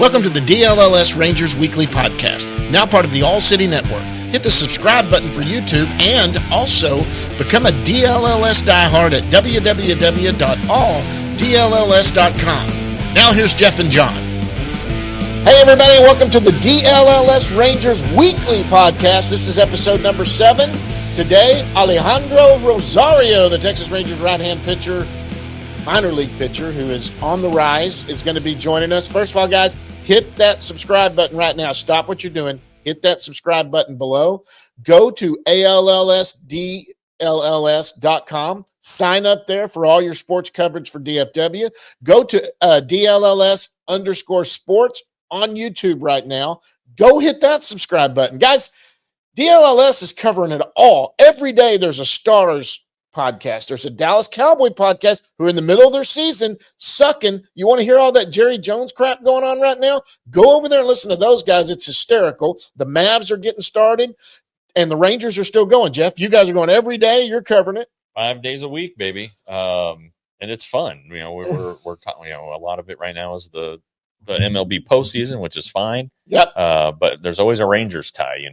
Welcome to the DLLS Rangers Weekly Podcast, now part of the All City Network. Hit the subscribe button for YouTube and also become a DLLS diehard at www.alldlls.com. Now here's Jeff and John. Hey everybody, welcome to the DLLS Rangers Weekly Podcast. This is episode number 7. Today, Alejandro Rosario, the Texas Rangers right-hand pitcher, minor league pitcher who is on the rise, is going to be joining us. First of all, guys, hit that subscribe button right now. Stop what you're doing. Hit that subscribe button below. Go to ALLSDLLS.com. Sign up there for all your sports coverage for DFW. Go to DLLS_sports on YouTube right now. Go hit that subscribe button. Guys, DLLS is covering it all. Every day there's a Stars podcast. There's a Dallas Cowboy podcast who are in the middle of their season sucking. You want to hear all that Jerry Jones crap going on right now? Go over there and listen to those guys. It's hysterical. The Mavs are getting started and the Rangers are still going. Jeff, you guys are going every day. You're covering it 5 days a week, baby. And it's fun. You know, we're talking, a lot of it right now is the MLB postseason, which is fine. Yep. But there's always a Rangers tie,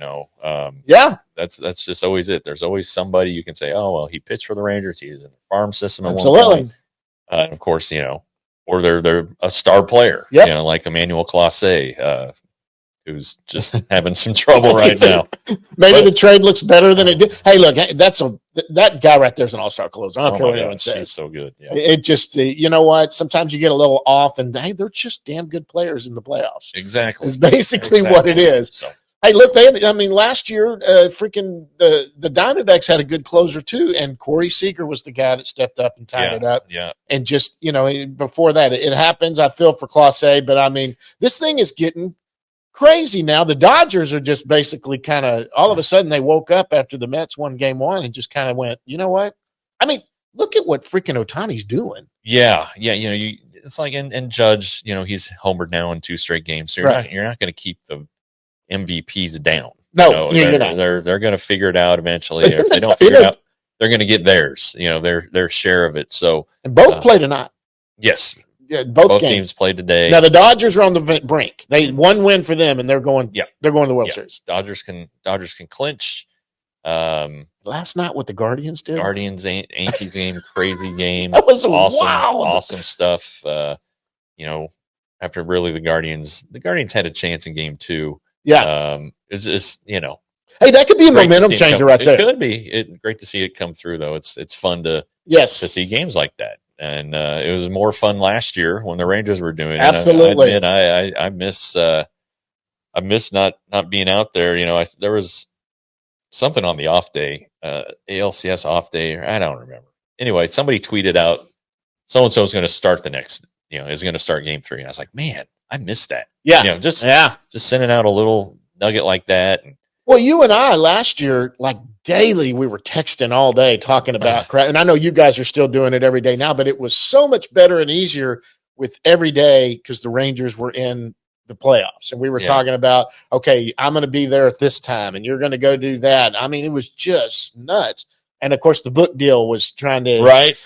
Yeah. That's just always it. There's always somebody you can say, oh, well, he pitched for the Rangers. He's in the farm system. Absolutely. Of course, or they're a star player, yep. Like Emmanuel Clase, who's just having some trouble right now. Maybe the trade looks better than it did. Hey, look, that guy right there is an all-star closer. I don't care what anyone says. He's so good. Yeah. It just, you know what? Sometimes you get a little off, and hey, they're just damn good players in the playoffs. Exactly. It's basically what it is. So. Hey, look, last year, the Diamondbacks had a good closer too, and Corey Seager was the guy that stepped up and tied it up. Yeah. And just, before that, it happens. I feel for Clase, but this thing is getting crazy now. The Dodgers are just basically kind of all of a sudden they woke up after the Mets won game 1 and just kind of went, you know what? Look at what freaking Ohtani's doing. Yeah. It's like and Judge, he's homered now in 2 straight games. So you're not going to keep the MVPs down. No, you're not. They're going to figure it out eventually. If they don't figure it out, they're going to get theirs. Their share of it. So and both play tonight. Yes. Yeah, both teams played today. Now the Dodgers are on the brink. They one win for them, and they're going. Yeah, they're going to the World Series. Dodgers can clinch. Last night, what the Guardians did? Yankees game, crazy game. That was awesome, wild. Awesome stuff. After really the Guardians had a chance in game 2. Yeah. It's just Hey, that could be a momentum changer right there. It could be. Great to see it come through though. It's fun to see games like that. And it was more fun last year when the Rangers were doing it. Absolutely. I miss not being out there. There was something on the off day, ALCS off day, or I don't remember. Anyway, somebody tweeted out so-and-so is going to start the next, is going to start game 3. And I was like, man, I missed that. Yeah. Just sending out a little nugget like that. Well, you and I last year, like daily, we were texting all day talking about crap. And I know you guys are still doing it every day now, but it was so much better and easier with every day because the Rangers were in the playoffs. And we were talking about, okay, I'm going to be there at this time and you're going to go do that. It was just nuts. And of course, the book deal was trying to, right.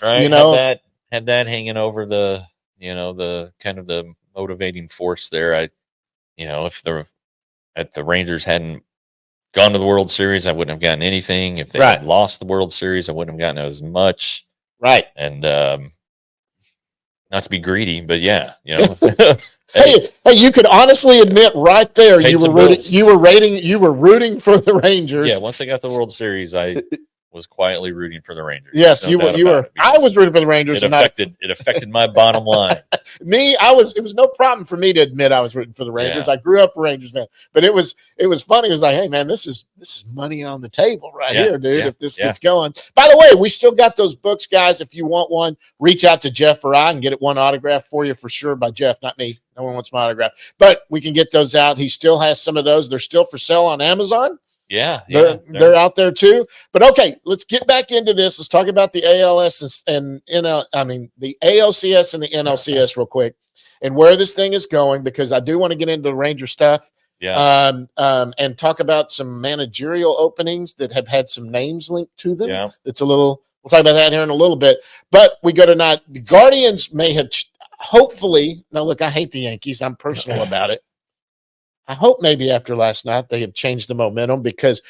Had that hanging over the, the kind of the motivating force there. If the Rangers hadn't gone to the World Series, I wouldn't have gotten anything. If they had lost the World Series, I wouldn't have gotten as much. Right. And not to be greedy, but yeah, Hey, you could honestly admit right there you were rooting for the Rangers. Yeah, once they got the World Series, I was quietly rooting for the Rangers. Yes, you were. I was rooting for the Rangers. It affected my bottom line. It was no problem for me to admit I was rooting for the Rangers. I grew up a Rangers fan, but it was funny. It was like, hey man, this is money on the table here, dude. If this gets going. By the way, we still got those books, guys. If you want one, reach out to Jeff or I and get it one autographed for you for sure by Jeff, not me. No one wants my autograph, but we can get those out. He still has some of those. They're still for sale on Amazon. They're out there too. But okay, let's get back into this. Let's talk about the ALS and the ALCS and the NLCS real quick, and where this thing is going, because I do want to get into the Ranger stuff. And talk about some managerial openings that have had some names linked to them. It's a little. We'll talk about that here in a little bit. But we go tonight. The Guardians may have. hopefully, now look, I hate the Yankees. I'm personal about it. I hope maybe after last night they have changed the momentum because,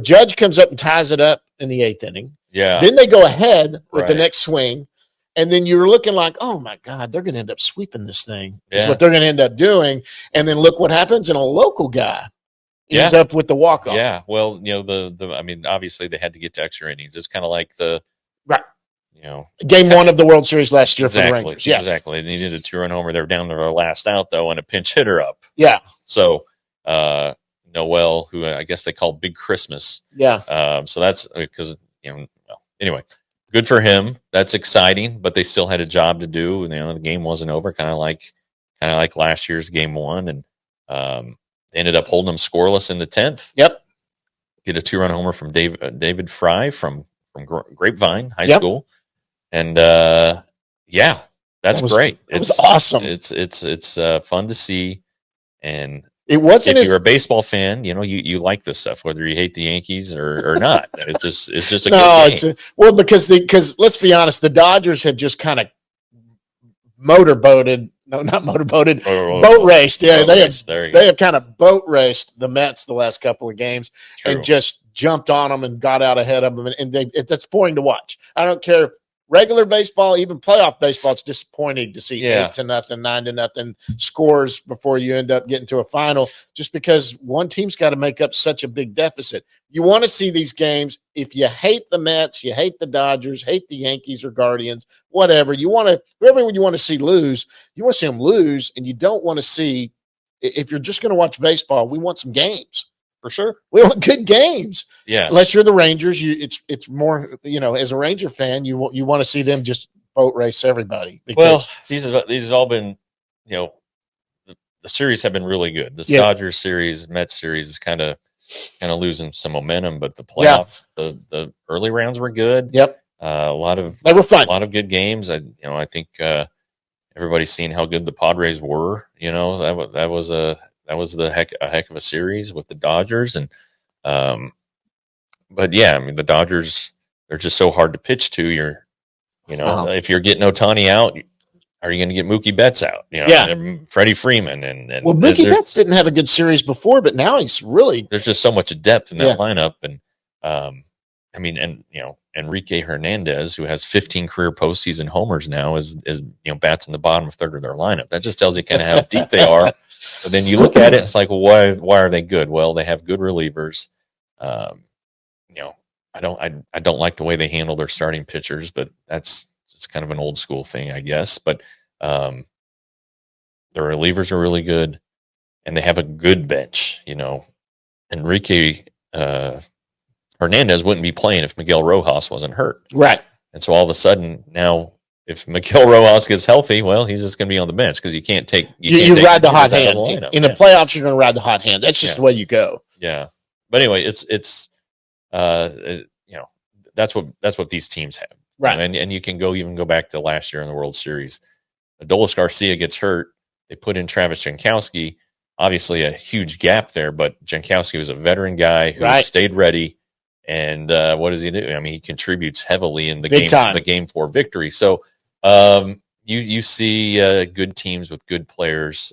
Judge comes up and ties it up in the 8th inning. Yeah. Then they go ahead with the next swing. And then you're looking like, oh, my God, they're going to end up sweeping this thing. Is what they're going to end up doing. And then look what happens. And a local guy ends up with the walk-off. Yeah. Well, obviously they had to get to extra innings. It's kind of like Game 1 of the World Series last year for the Rangers. Yes. Exactly. They needed a 2-run homer. They were down to their last out, though, and a pinch hitter up. Yeah. So Noel, who I guess they call Big Christmas. Yeah. So that's because, anyway, good for him. That's exciting, but they still had a job to do. The game wasn't over, kind of like last year's Game 1, and ended up holding them scoreless in the 10th. Yep. Get a 2-run homer from David Fry from Grapevine High School. And that's great. It was awesome. It's fun to see. And it wasn't. If you're a baseball fan, you like this stuff, whether you hate the Yankees or not. It's just a good game. Because let's be honest, the Dodgers have just kind of boat raced. Yeah, they have kind of boat raced the Mets the last couple of games. True. And just jumped on them and got out ahead of them. And that's boring to watch. I don't care. Regular baseball, even playoff baseball, it's disappointing to see 8-0, 9-0 scores before you end up getting to a final, just because one team's got to make up such a big deficit. You want to see these games. If you hate the Mets, you hate the Dodgers, hate the Yankees or Guardians, whatever, whoever you want to see lose, you want to see them lose, and you don't want to see, if you're just going to watch baseball, we want some games. For sure. We want good games. Yeah. Unless you're the Rangers, it's more, as a Ranger fan, you want to see them just boat race everybody. Well, these have all been, the series have been really good. This Dodgers series, Mets series is kind of losing some momentum, but the playoff, the early rounds were good. Yep. They were fun. A lot of good games. I think everybody's seen how good the Padres were. That was a heck of a series with the Dodgers, and but the Dodgers, they're just so hard to pitch to. If you're getting Ohtani out, are you going to get Mookie Betts out? Freddie Freeman and Mookie Betts didn't have a good series before, but now he's really. There's just so much depth in that lineup, and Enrique Hernandez, who has 15 career postseason homers now, is bats in the bottom third of their lineup. That just tells you kind of how deep they are. But then you look at it, it's like, well, why are they good? Well, they have good relievers. I don't like the way they handle their starting pitchers, but it's kind of an old school thing, I guess. But their relievers are really good, and they have a good bench. Enrique Hernandez wouldn't be playing if Miguel Rojas wasn't hurt, right? And so all of a sudden now, if Miguel Rojas gets healthy, well, he's just going to be on the bench because you can't take you ride the hot hand in the playoffs. You're going to ride the hot hand. That's just the way you go. Yeah, but anyway, it's that's what these teams have, right? And you can go back to last year in the World Series. Adolis Garcia gets hurt. They put in Travis Jankowski. Obviously, a huge gap there, but Jankowski was a veteran guy who stayed ready. And what does he do? He contributes heavily in the Game 4 victory. So you see good teams with good players,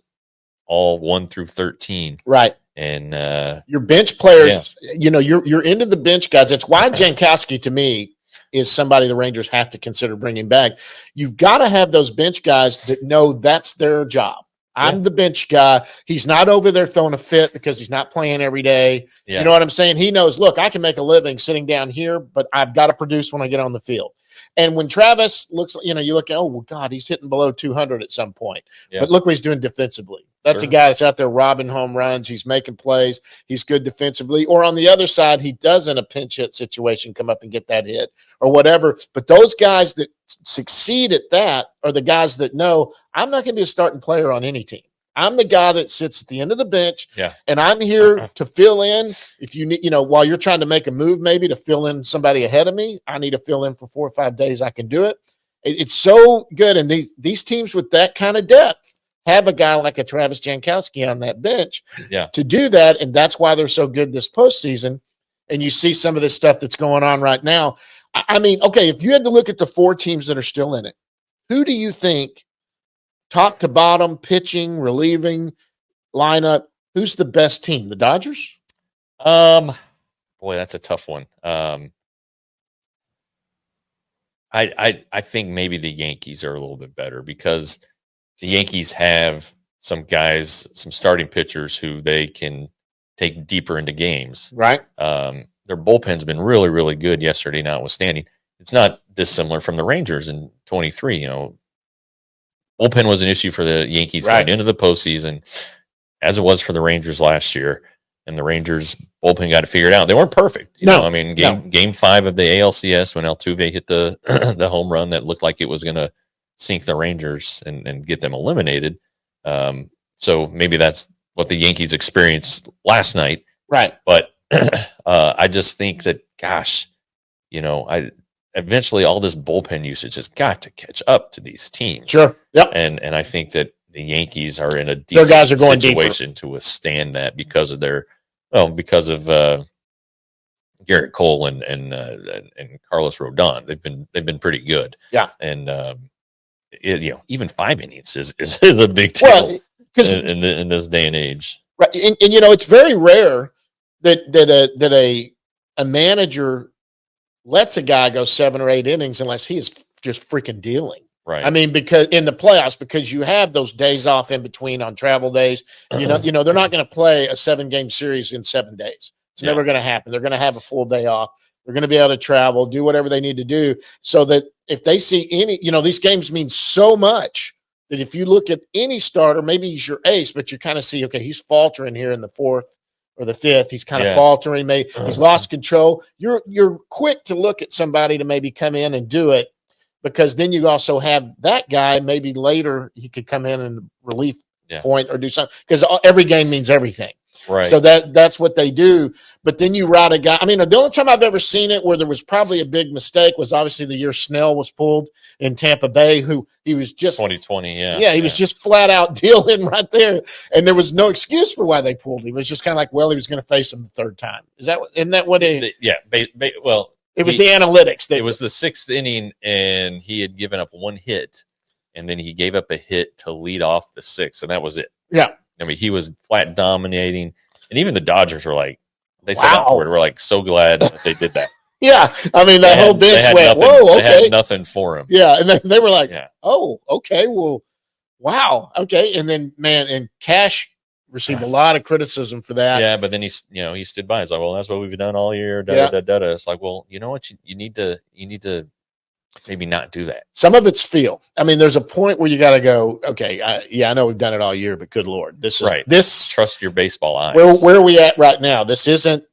all 1 through 13, right? And your bench players, you're into the bench guys. That's why Jankowski, to me, is somebody the Rangers have to consider bringing back. You've got to have those bench guys that know that's their job. I'm the bench guy. He's not over there throwing a fit because he's not playing every day. Yeah. You know what I'm saying? He knows, look, I can make a living sitting down here, but I've got to produce when I get on the field. And when Travis looks, you look at, oh, well, God, he's hitting below 200 at some point. Yeah. But look what he's doing defensively. That's a guy that's out there robbing home runs. He's making plays. He's good defensively. Or on the other side, he does in a pinch hit situation come up and get that hit or whatever. But those guys that succeed at that are the guys that know I'm not going to be a starting player on any team. I'm the guy that sits at the end of the bench, and I'm here to fill in. If you need, while you're trying to make a move, maybe to fill in somebody ahead of me, I need to fill in for 4 or 5 days. I can do it. It's so good, and these teams with that kind of depth have a guy like a Travis Jankowski on that bench to do that, and that's why they're so good this postseason. And you see some of this stuff that's going on right now. Okay, if you had to look at the 4 teams that are still in it, who do you think top to bottom, pitching, relieving, lineup, who's the best team? The Dodgers? Boy, that's a tough one. I think maybe the Yankees are a little bit better because the Yankees have some guys, some starting pitchers who they can take deeper into games. Right. Their bullpen's been really, really good yesterday, notwithstanding. It's not dissimilar from the Rangers in 23. Bullpen was an issue for the Yankees going into the postseason, as it was for the Rangers last year. And the Rangers bullpen got it figured out. They weren't perfect. Game 5 of the ALCS when Altuve hit the the home run that looked like it was going to sink the Rangers and get them eliminated. So maybe that's what the Yankees experienced last night. Right. But I just think that, gosh, eventually all this bullpen usage has got to catch up to these teams. Sure. Yep. And I think that the Yankees are in a decent guys are going situation to withstand that because of Garrett Cole and Carlos Rodon. They've been pretty good. Yeah. And even 5 innings is a big deal in this day and age. Right. And it's very rare that a manager lets a guy go 7 or 8 innings unless he is just freaking dealing. Right. I mean, because in the playoffs, because you have those days off in between on travel days, they're not going to play a 7-game series in 7 days. It's never going to happen. They're going to have a full day off. They're going to be able to travel, do whatever they need to do so that if they see any, these games mean so much that if you look at any starter, maybe he's your ace, but you kind of see, okay, he's faltering here in the 4th or the 5th. He's kind of faltering. Maybe he's lost control. You're quick to look at somebody to maybe come in and do it. Because then you also have that guy, maybe later he could come in and relief point or do something. Because every game means everything. Right. So that's what they do. But then you ride a guy. I mean, the only time I've ever seen it where there was probably a big mistake was obviously the year Snell was pulled in Tampa Bay, who he was just 2020. Yeah, he was just flat out dealing right there. And there was no excuse for why they pulled him. It was just kind of like, well, he was going to face him the 3rd time. Isn't that what it? Yeah. Well, it was the analytics. It was the 6th inning, and he had given up 1 hit, and then he gave up a hit to lead off the 6th, and that was it. Yeah. I mean, he was flat dominating, and even the Dodgers were like, they said afterward, we're like so glad that they did that. Yeah. I mean, that whole bench went, whoa, okay. They had nothing for him. Yeah, and they were like, oh, okay, well, wow, okay. And then, man, and Cash received a lot of criticism for that. Yeah, but then he stood by. He's like, well, that's what we've done all year. It's like, well, you know what? You need to maybe not do that. Some of it's feel. I mean, there's a point where you got to go, okay, I know we've done it all year, but good Lord, this is this. Trust your baseball eyes. Where are we at right now? This isn't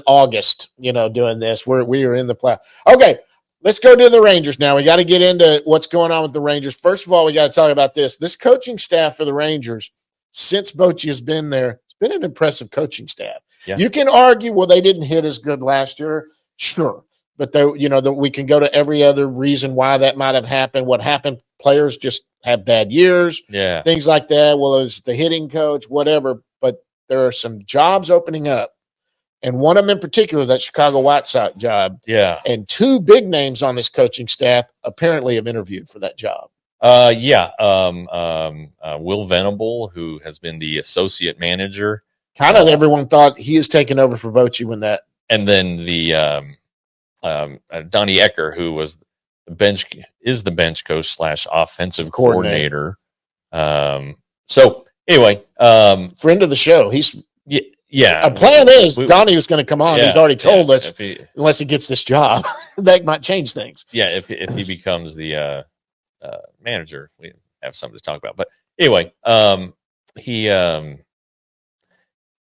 August, doing this. We are in the playoff. Okay, let's go to the Rangers now. We got to get into what's going on with the Rangers. First of all, we got to talk about this. This coaching staff for the Rangers, since Bochy has been there, it's been an impressive coaching staff. Yeah. You can argue, well, they didn't hit as good last year. Sure. But we can go to every other reason why that might have happened. What happened? Players just have bad years. Yeah. Things like that. Well, it's the hitting coach, whatever. But there are some jobs opening up. And one of them in particular, that Chicago White Sox job. Yeah. And 2 big names on this coaching staff apparently have interviewed for that job. Will Venable, who has been the associate manager. Kind of everyone thought he is taking over for Bochy when that. And then the Donnie Ecker, who was the bench coach / offensive coordinator. So anyway, friend of the show. He's yeah. A plan is Donnie was going to come on. He's already told us unless he gets this job, that might change things. Yeah, if he becomes the manager, we have something to talk about. But anyway, he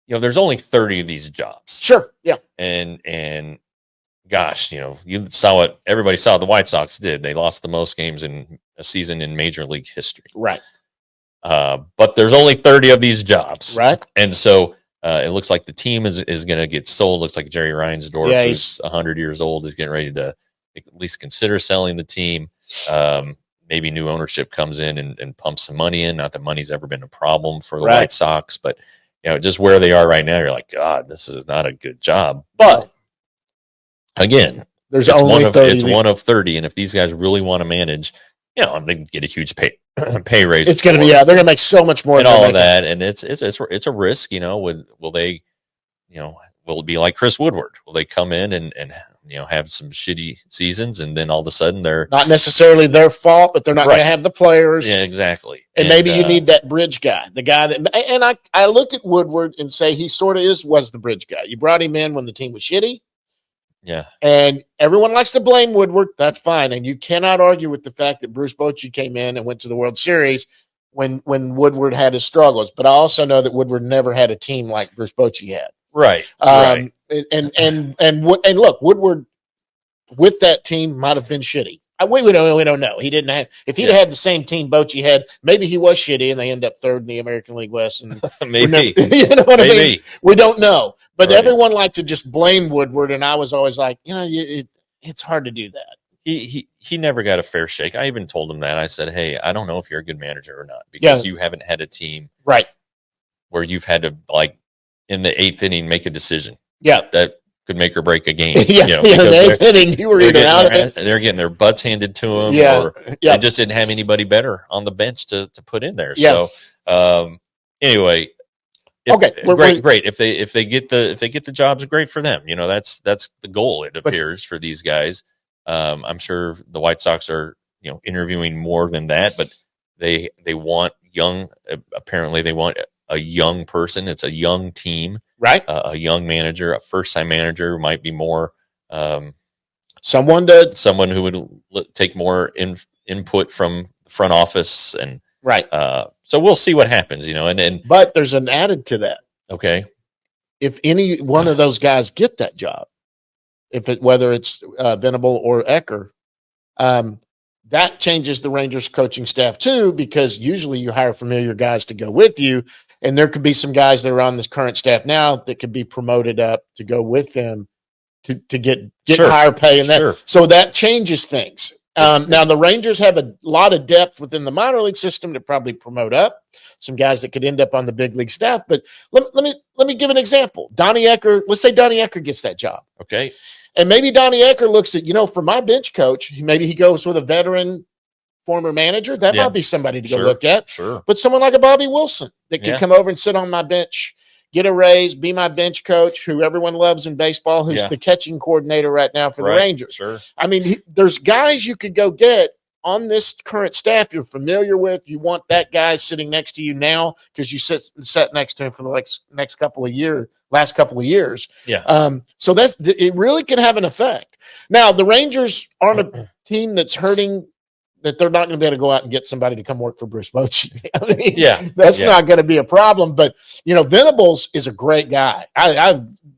there's only 30 of these jobs. Sure. Yeah. And gosh, you saw what everybody saw the White Sox did. They lost the most games in a season in Major League history. Right. But there's only 30 of these jobs. Right. And so it looks like the team is going to get sold. Looks like Jerry Reinsdorf, who's 100 years old, is getting ready to at least consider selling the team. Maybe new ownership comes in and pumps some money in. Not that money's ever been a problem for the White Sox, but just where they are right now, you're like, God, this is not a good job. But again, there's only 30. It's one of 30, and if these guys really want to manage, they can get a huge pay raise. It's going to be, they're going to make so much more and all of that. And it's a risk, will they, will it be like Chris Woodward? Will they come in and have some shitty seasons, and then all of a sudden they're not necessarily their fault, but they're not going to have the players. Yeah, exactly. And maybe you need that bridge guy, the guy that, and I look at Woodward and say he sort of was the bridge guy. You brought him in when the team was shitty. Yeah. And everyone likes to blame Woodward. That's fine. And you cannot argue with the fact that Bruce Bochy came in and went to the World Series when Woodward had his struggles. But I also know that Woodward never had a team like Bruce Bochy had. Right. Right. And look, Woodward with that team might have been shitty. We don't know. He didn't have. If he'd had the same team Bochy had, maybe he was shitty, and they end up third in the American League West. And maybe you know what I mean? We don't know. But everyone liked to just blame Woodward, and I was always like, it's hard to do that. He never got a fair shake. I even told him that. I said, hey, I don't know if you're a good manager or not, because you haven't had a team where you've had to, like, in the 8th inning make a decision. Yeah, that could make or break a game. In the 8th inning, you were either out of it. They're getting their butts handed to them, or they just didn't have anybody better on the bench to put in there. Yeah. So, anyway, great. If they get the jobs, great for them. That's the goal. It appears for these guys. I'm sure the White Sox are interviewing more than that, but they want young. Apparently, they want a young person. It's a young team, right? A young manager, a first-time manager might be more someone who would take more input from the front office, and so we'll see what happens, but there's an added to that. Okay, if any one of those guys get that job, whether it's Venable or Ecker, that changes the Rangers coaching staff too, because usually you hire familiar guys to go with you. And there could be some guys that are on this current staff now that could be promoted up to go with them to get higher pay. And that, so that changes things. Now the Rangers have a lot of depth within the minor league system to probably promote up some guys that could end up on the big league staff. But let me give an example. Donnie Ecker, let's say Donnie Ecker gets that job. Okay. And maybe Donnie Ecker looks at, for my bench coach, maybe he goes with a veteran former manager. That might be somebody to go look at. Sure. But someone like a Bobby Wilson that can come over and sit on my bench, get a raise, be my bench coach, who everyone loves in baseball, who's the catching coordinator right now for the Rangers. Sure. I mean, there's guys you could go get on this current staff you're familiar with. You want that guy sitting next to you now because you sat next to him for the last couple of years. Yeah. So it really can have an effect. Now, the Rangers aren't a team that's hurting that they're not going to be able to go out and get somebody to come work for Bruce Bochy. I mean, that's not going to be a problem. But, Venables is a great guy.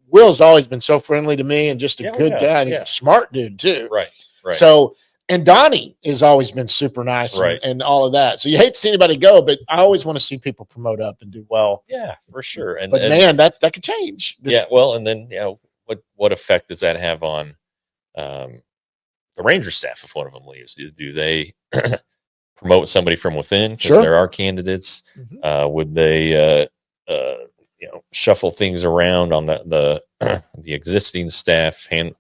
Will's always been so friendly to me and just a good guy. And he's a smart dude, too. Right. So, and Donnie has always been super nice and all of that. So you hate to see anybody go, but I always want to see people promote up and do well. Yeah, for sure. But man, that could change. Well, and then, what effect does that have on the Rangers staff if one of them leaves? Do they promote somebody from within? Because there are candidates. Mm-hmm. Would they, shuffle things around on the existing staff? And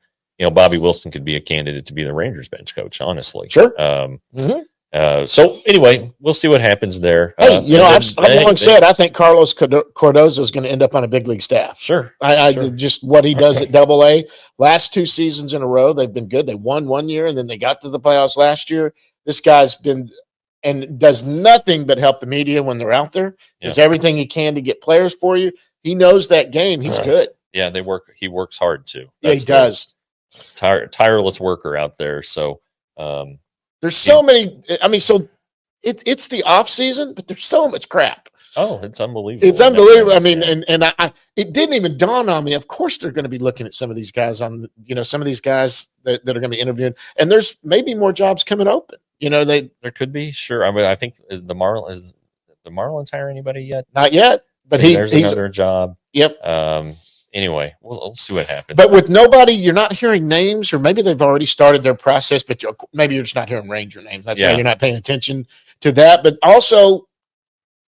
Bobby Wilson could be a candidate to be the Rangers bench coach. Honestly, sure. So anyway, we'll see what happens there. Hey, I've long said I think Carlos Cardozo is going to end up on a big league staff. Sure. I just what he does at Double-A. Last 2 seasons in a row, they've been good. They won one year, and then they got to the playoffs last year. This guy's been and does nothing but help the media when they're out there. Does everything he can to get players for you. He knows that game. He's good. Yeah, he works hard too. He does. Tireless worker out there. So. There's so many. I mean, so it's the off season, but there's so much crap. Oh, it's unbelievable. It's unbelievable. I mean, and I it didn't even dawn on me. Of course, they're going to be looking at some of these guys some of these guys that are going to be interviewed, and there's maybe more jobs coming open. There could be. Sure. I mean, I think is the Marlins hire anybody yet? Not yet, but there's another job. Yep. Anyway, we'll see what happens. But with nobody, you're not hearing names, or maybe they've already started their process, but maybe you're just not hearing Ranger names. That's why you're not paying attention to that. But also,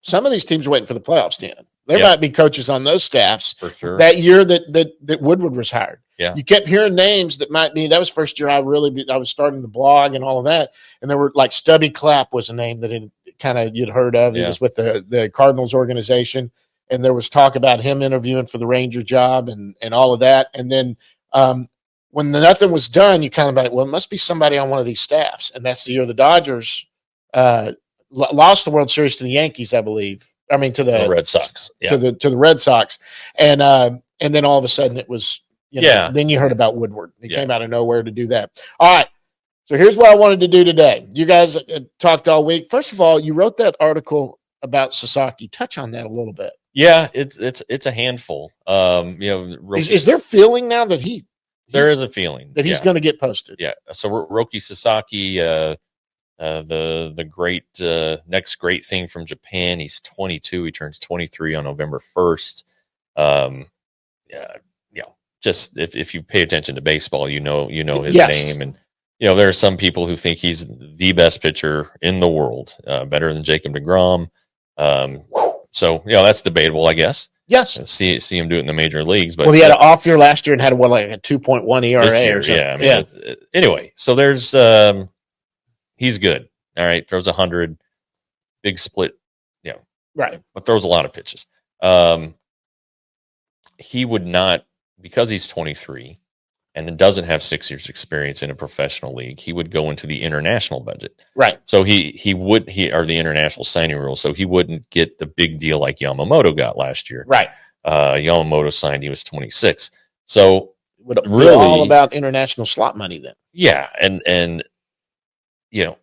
some of these teams are waiting for the playoffs to end. There might be coaches on those staffs for sure that year that Woodward was hired. Yeah. You kept hearing names that might be – that was first year I was starting to blog and all of that, and there were like Stubby Clapp was a name that kind of you'd heard of. He was with the Cardinals organization, and there was talk about him interviewing for the Ranger job and all of that. And then when nothing was done, you kind of like, well, it must be somebody on one of these staffs. And that's the year the Dodgers lost the World Series to the Yankees, I believe. I mean, to the Red Sox, to the Red Sox, and then all of a sudden it was, then you heard about Woodward. He came out of nowhere to do that. All right. So here's what I wanted to do today. You guys talked all week. First of all, you wrote that article about Sasaki. Touch on that a little bit. Yeah, it's a handful. Is there feeling now that there is a feeling that he's going to get posted? Yeah. So Roki Sasaki, the great next great thing from Japan. He's 22. He turns 23 on November 1st. Just if you pay attention to baseball, you know his name, and there are some people who think he's the best pitcher in the world, better than Jacob deGrom. So that's debatable, I guess. Yes, see him do it in the major leagues, but he had an off year last year and had a 2.1 ERA or something. Yeah. Anyway, so there's he's good. All right, throws 100, big split. Right, but throws a lot of pitches. He would not, because he's 23 and doesn't have 6 years experience in a professional league, he would go into the international budget. Right. So he would or the international signing rule. So he wouldn't get the big deal like Yamamoto got last year. Right. Yamamoto signed, he was 26. So it would really all about international slot money then. Yeah. And it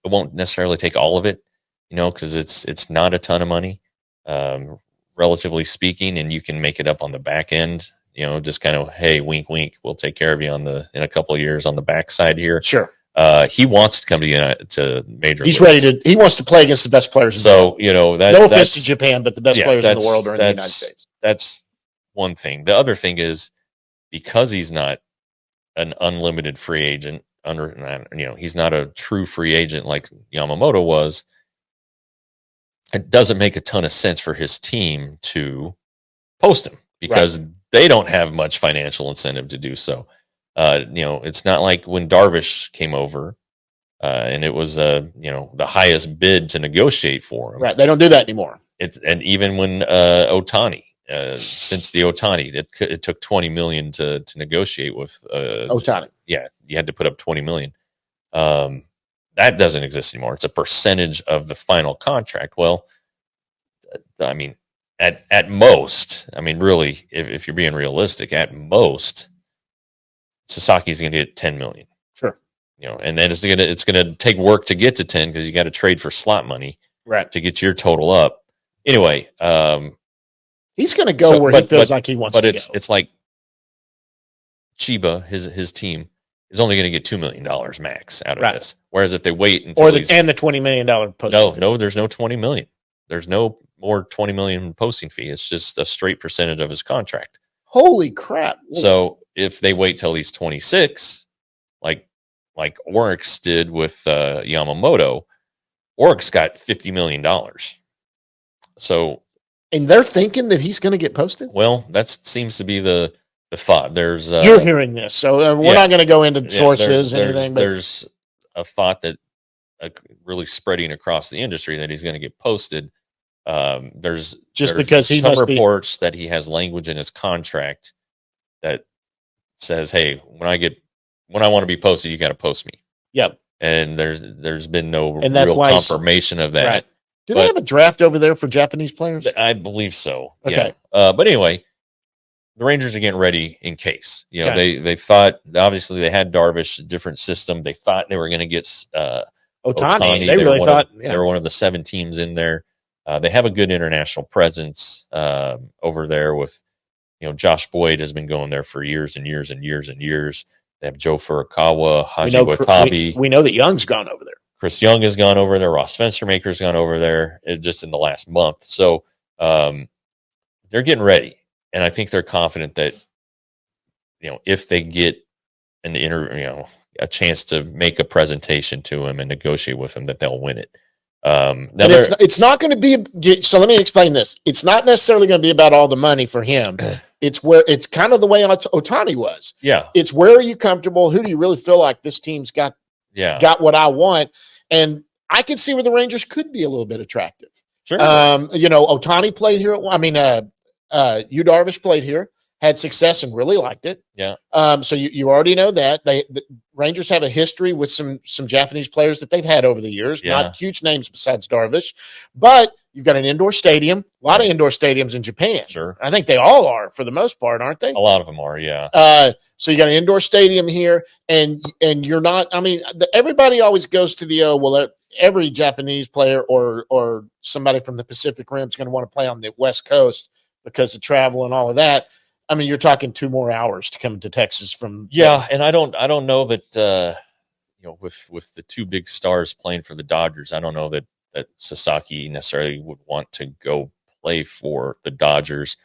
won't necessarily take all of it, because it's not a ton of money, relatively speaking, and you can make it up on the back end. Just kind of, hey, wink, wink, we'll take care of you in a couple of years on the backside here. Sure. He wants to come to major. He's ready he wants to play against the best players. So, no offense to Japan, but the best players in the world are in the United States. That's one thing. The other thing is, because he's not an unlimited free agent he's not a true free agent like Yamamoto was. It doesn't make a ton of sense for his team to post him because they don't have much financial incentive to do so. It's not like when Darvish came over and it was the highest bid to negotiate for him. Right. They don't do that anymore. And even when Ohtani, since the Ohtani, it took $20 million to negotiate with Ohtani. Yeah, you had to put up $20 million. That doesn't exist anymore. It's a percentage of the final contract. Well, I mean, at most, really, if you're being realistic, at most, Sasaki's going to get $10 million. Sure. And then it's gonna take work to get to 10 because you got to trade for slot money, right, to get your total up. Anyway, he's going to go where he feels like he wants to go. But it's like Chiba, his team, is only going to get $2 million max out of this. Whereas if they wait until the $20 million posting fee. No, there's no $20 million. There's no more $20 million posting fee. It's just a straight percentage of his contract. Holy crap! So if they wait till he's 26, like Oryx did with Yamamoto, Oryx got $50 million. So, and they're thinking that he's going to get posted. Well, that seems to be the thought. There's you're hearing this, so we're not going to go into sources anything. But there's a thought that really spreading across the industry that he's going to get posted. There's because he some reports that he has language in his contract that says, "Hey, when I want to be posted, you got to post me." Yep. And there's been no real confirmation of that. Right. Do they have a draft over there for Japanese players? I believe so. Okay. Yeah. But anyway, the Rangers are getting ready in case. They thought, obviously they had Darvish, a different system. They thought they were going to get Ohtani. They really thought they were one of the 7 teams in there. They have a good international presence over there with, Josh Boyd has been going there for years and years and years and years. They have Joe Furukawa, Haji Watabe. We know that Young's gone over there. Chris Young has gone over there. Ross Fenstermaker's gone over there just in the last month. So they're getting ready. And I think they're confident that, if they get a chance to make a presentation to him and negotiate with him, that they'll win it. It's not going to be. So let me explain this. It's not necessarily going to be about all the money for him. It's kind of the way Ohtani was. Yeah. It's where are you comfortable? Who do you really feel like this team's got what I want? And I could see where the Rangers could be a little bit attractive. Sure. Otani played here. Yu Darvish played here, had success and really liked it. Yeah. So you already know that the Rangers have a history with some Japanese players that they've had over the years. Yeah. Not huge names besides Darvish, but you've got an indoor stadium. A lot of indoor stadiums in Japan. Sure. I think they all are for the most part, aren't they? A lot of them are. Yeah. So you got an indoor stadium here, and you're not. I mean, everybody always goes to the every Japanese player or somebody from the Pacific Rim is going to want to play on the West Coast because of travel and all of that. I mean, you're talking 2 more hours to come to Texas from. Yeah, and I don't know that with the 2 big stars playing for the Dodgers, I don't know that Sasaki necessarily would want to go play for the Dodgers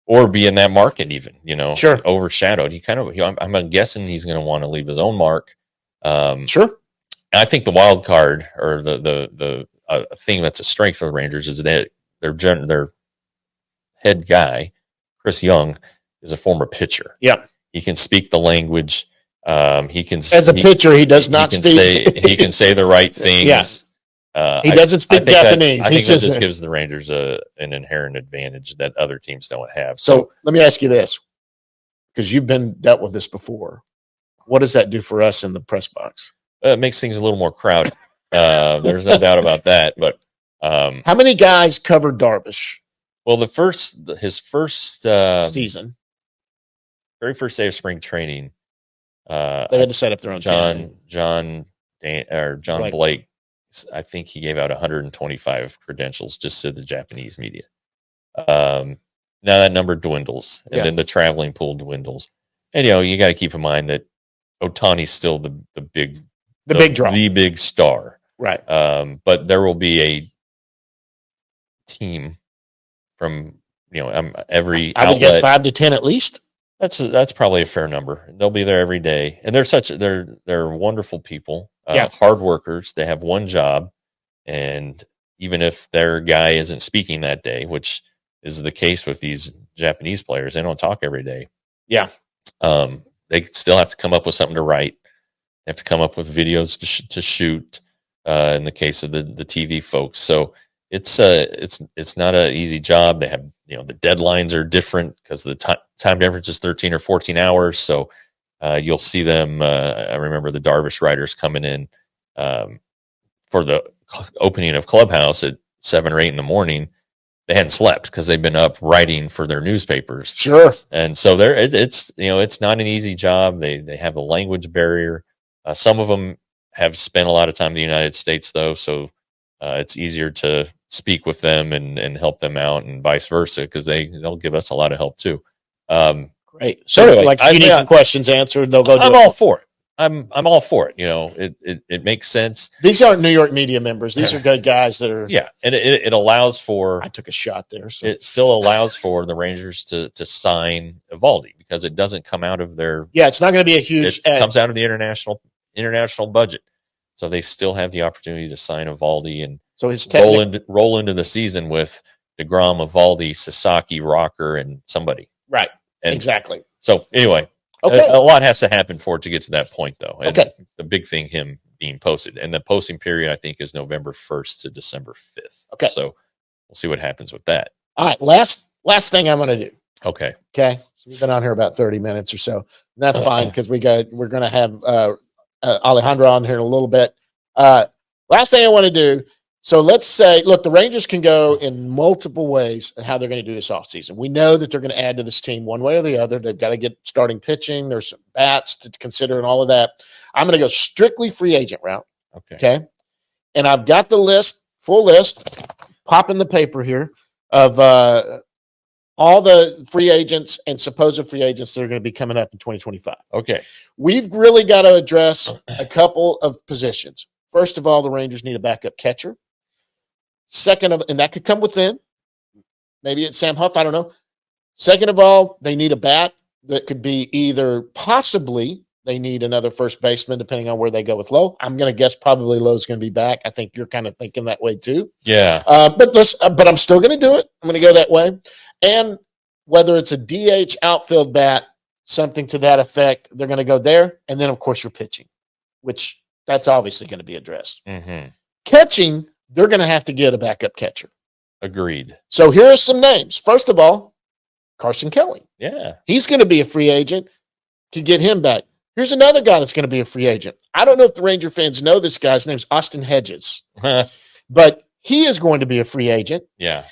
or be in that market even. Sure. Overshadowed. I'm guessing he's going to want to leave his own mark. Sure. I think the wild card or the thing that's a strength for the Rangers is that their head guy, Chris Young, is a former pitcher. Yeah, he can speak the language. He can pitcher. He does not speak. He can say the right things. Yeah. He doesn't speak Japanese. I think that just gives the Rangers an inherent advantage that other teams don't have. So let me ask you this, because you've dealt with this before. What does that do for us in the press box? It makes things a little more crowded. There's no doubt about that. But how many guys covered Darvish? Well, his first season, very first day of spring training, they had to set up their own John Blake. I think he gave out 125 credentials just to the Japanese media. Now that number dwindles, and then the traveling pool dwindles. And you got to keep in mind that Otani's still the big draw, the big star, right? But there will be a team from every I would guess 5 to 10 at least. That's probably a fair number. They'll be there every day, and they're wonderful people, hard workers. They have one job, and even if their guy isn't speaking that day, which is the case with these Japanese players, they don't talk every day. Yeah, they still have to come up with something to write. They have to come up with videos to shoot. In the case of the TV folks, so it's not an easy job. They have the deadlines are different because the time difference is 13 or 14 hours. So you'll see them. I remember the Darvish writers coming in for the opening of Clubhouse at 7 or 8 in the morning. They hadn't slept because they've been up writing for their newspapers. Sure. And so it's not an easy job. They have a language barrier. Some of them have spent a lot of time in the United States though, so it's easier to speak with them and help them out, and vice versa, because they'll give us a lot of help too. Great. So anyway, if you need some questions answered, they'll go. I'm all for it. I'm all for it. It makes sense. These aren't New York media members. These are good guys that are. Yeah, and it allows for. I took a shot there. So. It still allows for the Rangers to sign Eovaldi because it doesn't come out of their. Yeah, it's not going to be a huge. It comes out of the international budget, so they still have the opportunity to sign Eovaldi and so his roll into the season with DeGrom, Eovaldi, Sasaki, Rocker, and somebody. Right. And exactly. So anyway. Okay. A lot has to happen for it to get to that point, though. And okay. The big thing, him being posted. And the posting period, I think, is November 1st to December 5th. Okay. So we'll see what happens with that. All right. Last thing I'm going to do. Okay. Okay. So we've been on here about 30 minutes or so. And that's fine because we're going to have Alejandro on here in a little bit. Last thing I want to do. So let's say, look, the Rangers can go in multiple ways how they're going to do this offseason. We know that they're going to add to this team one way or the other. They've got to get starting pitching. There's some bats to consider and all of that. I'm going to go strictly free agent route. Okay. And I've got the list, full list, pop in the paper here of all the free agents and supposed free agents that are going to be coming up in 2025. Okay. We've really got to address a couple of positions. First of all, the Rangers need a backup catcher. And that could come within. Maybe it's Sam Huff. I don't know. Second of all, they need a bat that could be either possibly they need another first baseman, depending on where they go with Lowe. I'm going to guess probably Lowe's going to be back. I think you're kind of thinking that way too. Yeah. But I'm still going to do it. I'm going to go that way. And whether it's a DH outfield bat, something to that effect, they're going to go there. And then, of course, you're pitching, which that's obviously going to be addressed. Mm-hmm. Catching, they're going to have to get a backup catcher. Agreed. So here are some names. First of all, Carson Kelly. Yeah. He's going to be a free agent. Could get him back. Here's another guy that's going to be a free agent. I don't know if the Ranger fans know this guy's name's Austin Hedges, but he is going to be a free agent. Yeah.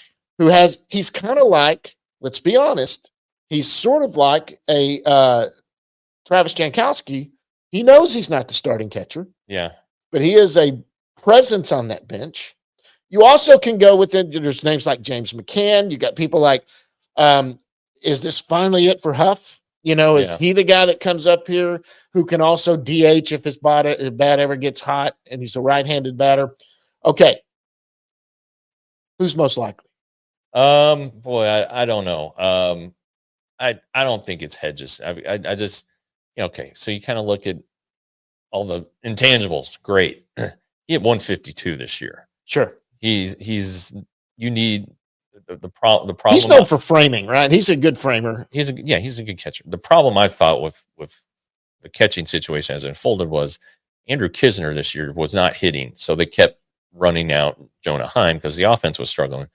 He's kind of like, let's be honest, he's sort of like a Travis Jankowski. He knows he's not the starting catcher. Yeah. But he is a presence on that bench. You also can go with it. There's names like James McCann. You got people like, is this finally it for Huff? Is he the guy that comes up here who can also DH if his bat ever gets hot and he's a right-handed batter? Okay. Who's most likely? Boy, I don't know. I don't think it's Hedges. I just, okay. So you kind of look at all the intangibles. Great. He had 152 this year. Sure. You need the problem. He's known for framing, right? He's a good framer. He's a good catcher. The problem I thought with the catching situation as it unfolded was Andrew Kisner this year was not hitting. So they kept running out Jonah Heim because the offense was struggling.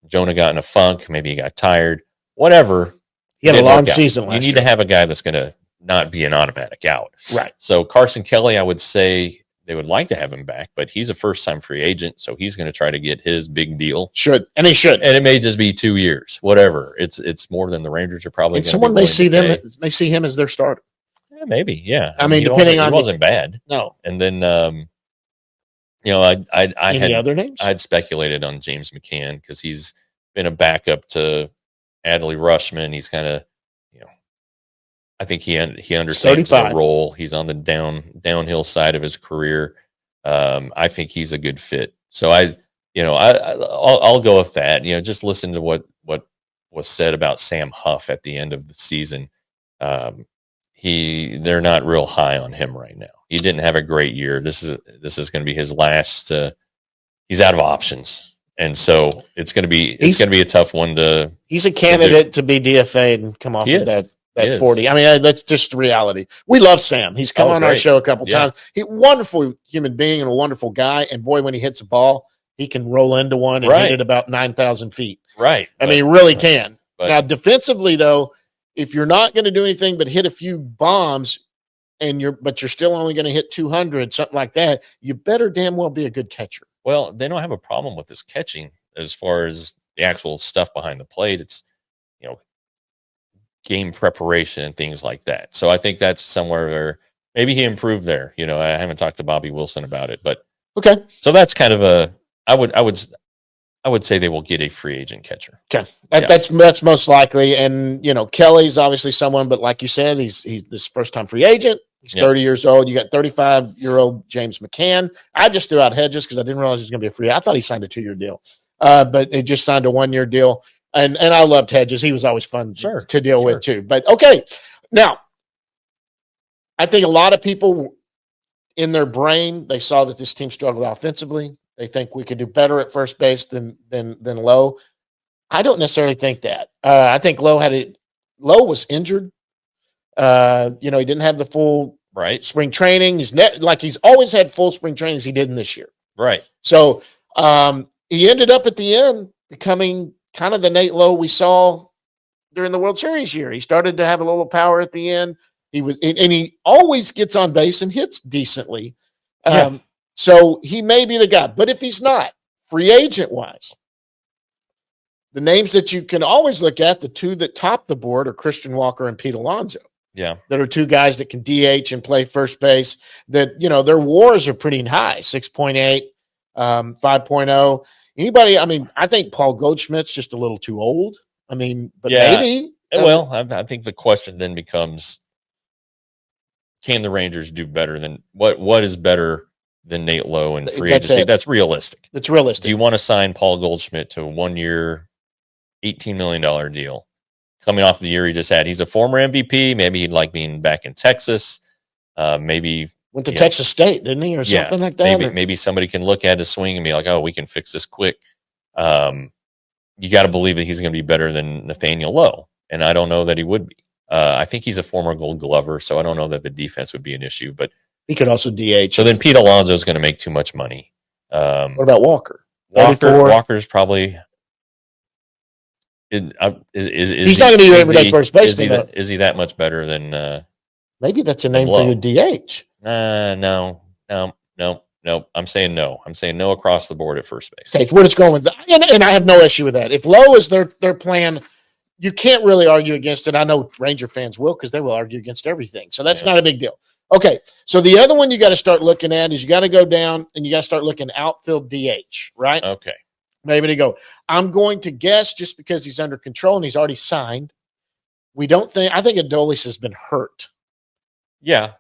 Jonah got in a funk. Maybe he got tired, whatever. He had a long season last year. You need to have a guy that's going to not be an automatic out. Right. So Carson Kelly, I would say they would like to have him back, but he's a first-time free agent, so he's going to try to get his big deal. Should. And he should. And it may just be 2 years, whatever. It's more than the Rangers are probably going to be. Someone may see him as their starter. Yeah, maybe, yeah. I mean depending on. He wasn't bad. No. And then, I other names? I'd speculated on James McCann because he's been a backup to Adley Rushman. He's kind of, I think he understands the role. He's on the downhill side of his career. I think he's a good fit. So I'll go with that. Just listen to what was said about Sam Huff at the end of the season. They're not real high on him right now. He didn't have a great year. This is going to be his last. He's out of options, and so it's going to be a tough one to. He's a candidate to be DFA'd and come off of that 40. I mean, that's just the reality. We love Sam. He's come on our show a couple times. He's a wonderful human being and a wonderful guy. And boy, when he hits a ball, he can roll into one and hit it about 9,000 feet. Right. I mean, he really can. Now, defensively, though, if you're not going to do anything but hit a few bombs but you're still only going to hit 200, something like that, you better damn well be a good catcher. Well, they don't have a problem with his catching as far as the actual stuff behind the plate. It's, game preparation and things like that. So I think that's somewhere where maybe he improved there. I haven't talked to Bobby Wilson about it, but okay. So that's kind of I would say they will get a free agent catcher. Okay. That's most likely. And, Kelly's obviously someone, but like you said, he's this first time free agent. He's 30 years old. You got 35-year-old James McCann. I just threw out Hedges because I didn't realize he was going to be a free. I thought he signed a 2-year deal, but he just signed a 1-year deal. And I loved Hedges. He was always fun to deal with too. But okay, now I think a lot of people in their brain, they saw that this team struggled offensively. They think we could do better at first base than Lowe. I don't necessarily think that. I think Lowe was injured. He didn't have the full spring training. He's always had full spring trainings. He didn't this year. Right. So he ended up at the end becoming kind of the Nate Lowe we saw during the World Series year. He started to have a little power at the end. He always gets on base and hits decently. So he may be the guy, but if he's not, free agent wise, the names that you can always look at, the two that top the board are Christian Walker and Pete Alonso. Yeah. That are two guys that can DH and play first base that, their WARs are pretty high, 6.8, 5.0. Anybody, I think Paul Goldschmidt's just a little too old. Maybe. Well, I think the question then becomes, can the Rangers do better than what is better than Nate Lowe in free agency? That's realistic. That's realistic. Do you want to sign Paul Goldschmidt to a 1-year, $18 million deal? Coming off the year he just had. He's a former MVP. Maybe he'd like being back in Texas. Maybe went to Texas State, didn't he, or something like that? Maybe somebody can look at his swing and be like, "Oh, we can fix this quick." You got to believe that he's going to be better than Nathaniel Lowe, and I don't know that he would be. I think he's a former Gold Glover, so I don't know that the defense would be an issue. But he could also DH. So then Pete Alonso is going to make too much money. What about Walker? Walker's probably. He's not going to be your everyday first baseman. Is he that much better than? Maybe that's a name for your DH. No. I'm saying no. I'm saying no across the board at first base. Okay, we're just going with that. And I have no issue with that. If Lowe is their plan, you can't really argue against it. I know Ranger fans will because they will argue against everything. So that's not a big deal. Okay, so the other one you got to start looking at is you got to go down and you got to start looking outfield DH, right? Okay. Maybe to go. I'm going to guess just because he's under control and he's already signed. I think Adolis has been hurt. Yeah,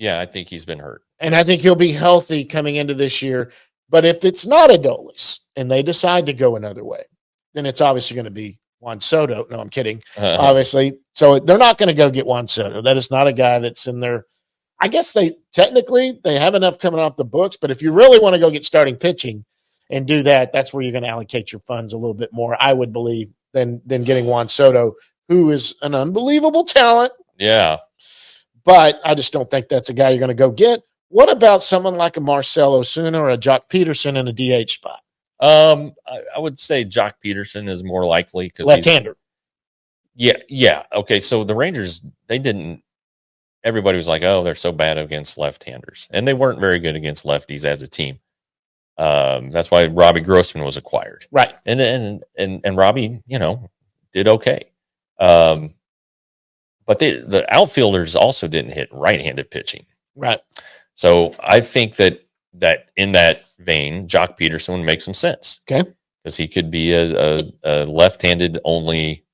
I think he's been hurt. And I think he'll be healthy coming into this year. But if it's not Adolis and they decide to go another way, then it's obviously going to be Juan Soto. No, I'm kidding. Obviously. So they're not going to go get Juan Soto. That is not a guy that's in there. I guess they have enough coming off the books. But if you really want to go get starting pitching and do that, that's where you're going to allocate your funds a little bit more, I would believe, than getting Juan Soto, who is an unbelievable talent. Yeah. But I just don't think that's a guy you're going to go get. What about someone like a Marcell Ozuna or a Jock Peterson in a DH spot? I would say Jock Peterson is more likely because left-hander. Yeah. Okay, so the Rangers, everybody was like, oh, they're so bad against left-handers. And they weren't very good against lefties as a team. That's why Robbie Grossman was acquired. Right. And Robbie, did okay. But the outfielders also didn't hit right-handed pitching. Right. So I think that in that vein, Jock Peterson would make some sense. Okay. Because he could be a left-handed only.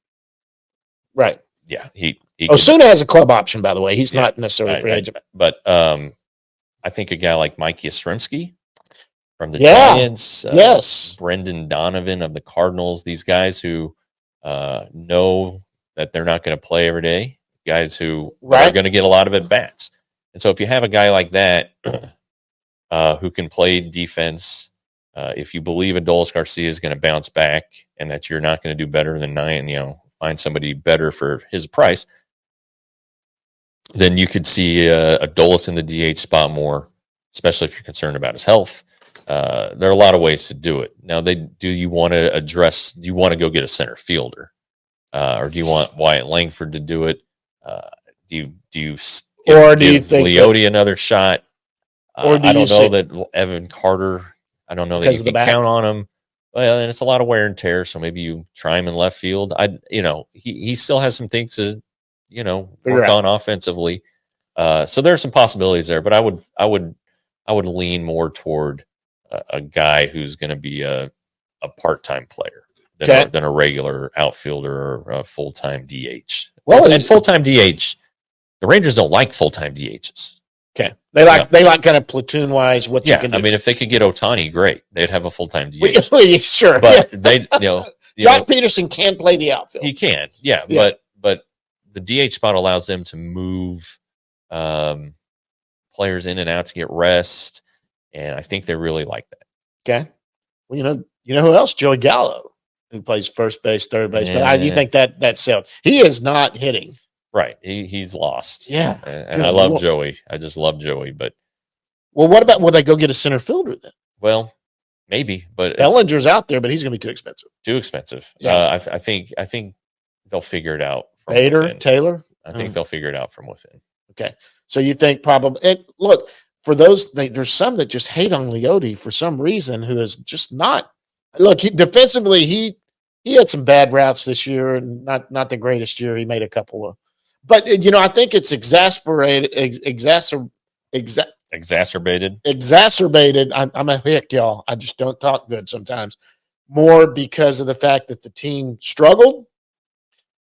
Right. Yeah. He Ozuna has a club option, by the way. He's not necessarily a free agent. But I think a guy like Mike Yastrzemski from the Giants. Yes. Brendan Donovan of the Cardinals. These guys who know that they're not going to play every day. Guys who are going to get a lot of at-bats. And so if you have a guy like that who can play defense, if you believe Adolis Garcia is going to bounce back and that you're not going to do better than 9, find somebody better for his price, then you could see Adolis in the DH spot more, especially if you're concerned about his health. There are a lot of ways to do it. Now, do you want to go get a center fielder? Or do you want Wyatt Langford to do it? Do you think Leote another shot? I don't know that Evan Carter. I don't know that you can count on him. Well, and it's a lot of wear and tear. So maybe you try him in left field. He still has some things to work on offensively. So there are some possibilities there. But I would lean more toward a guy who's going to be a part-time player than a regular outfielder or a full-time DH. Well, and full-time DH. The Rangers don't like full-time DHs. Okay. They like kind of platoon-wise what you can do. I mean, if they could get Ohtani, great. They'd have a full-time DH. Sure. But Jock Peterson can play the outfield. He can, yeah. But the DH spot allows them to move players in and out to get rest, and I think they really like that. Okay. Well, you know who else? Joey Gallo, who plays first base, third base. Yeah. But you think that's sound? He is not hitting. Right. He's lost. Yeah. And I love Joey. I just love Joey. But what about, will they go get a center fielder then? Well, maybe. But Bellinger's out there, but he's going to be too expensive. Too expensive. Yeah. I think they'll figure it out. Bader, Taylor? I think they'll figure it out from within. Okay. So you think probably – and look, for those – there's some that just hate on Leote for some reason who is just not – look, defensively, he had some bad routes this year and not the greatest year. He made a couple of – but, I think it's exacerbated. I'm a hick, y'all. I just don't talk good sometimes. More because of the fact that the team struggled.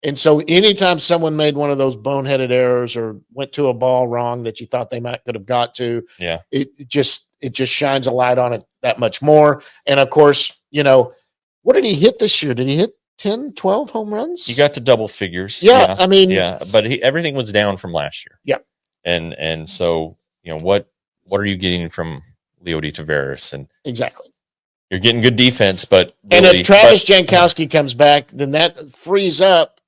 And so anytime someone made one of those boneheaded errors or went to a ball wrong that you thought they could have got to, it just shines a light on it that much more. And of course, what did he hit this year? Did he hit 10, 12 home runs? He got to double figures. Yeah. I mean, but everything was down from last year. Yeah. And so, what are you getting from Leote Taveras? And exactly. You're getting good defense, but really, and if Travis Jankowski comes back, then that frees up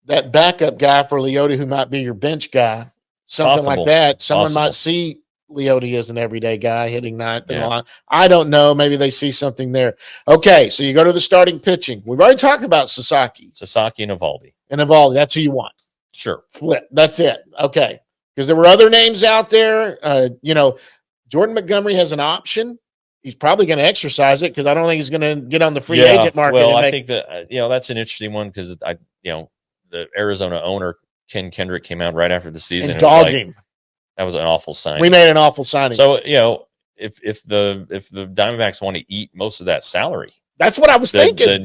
that backup guy for Leote who might be your bench guy, something like that. Someone might see Leote is an everyday guy hitting ninth and line. I don't know. Maybe they see something there. Okay, so you go to the starting pitching. We've already talked about Sasaki. And Evaldi. That's who you want. Sure. Flip. That's it. Okay. Because there were other names out there. Jordan Montgomery has an option. He's probably going to exercise it because I don't think he's going to get on the free agent market. Well, I think that that's an interesting one because the Arizona owner Ken Kendrick came out right after the season and dogged him. That was an awful signing. We made an awful signing. So if the Diamondbacks want to eat most of that salary, that's what I was thinking.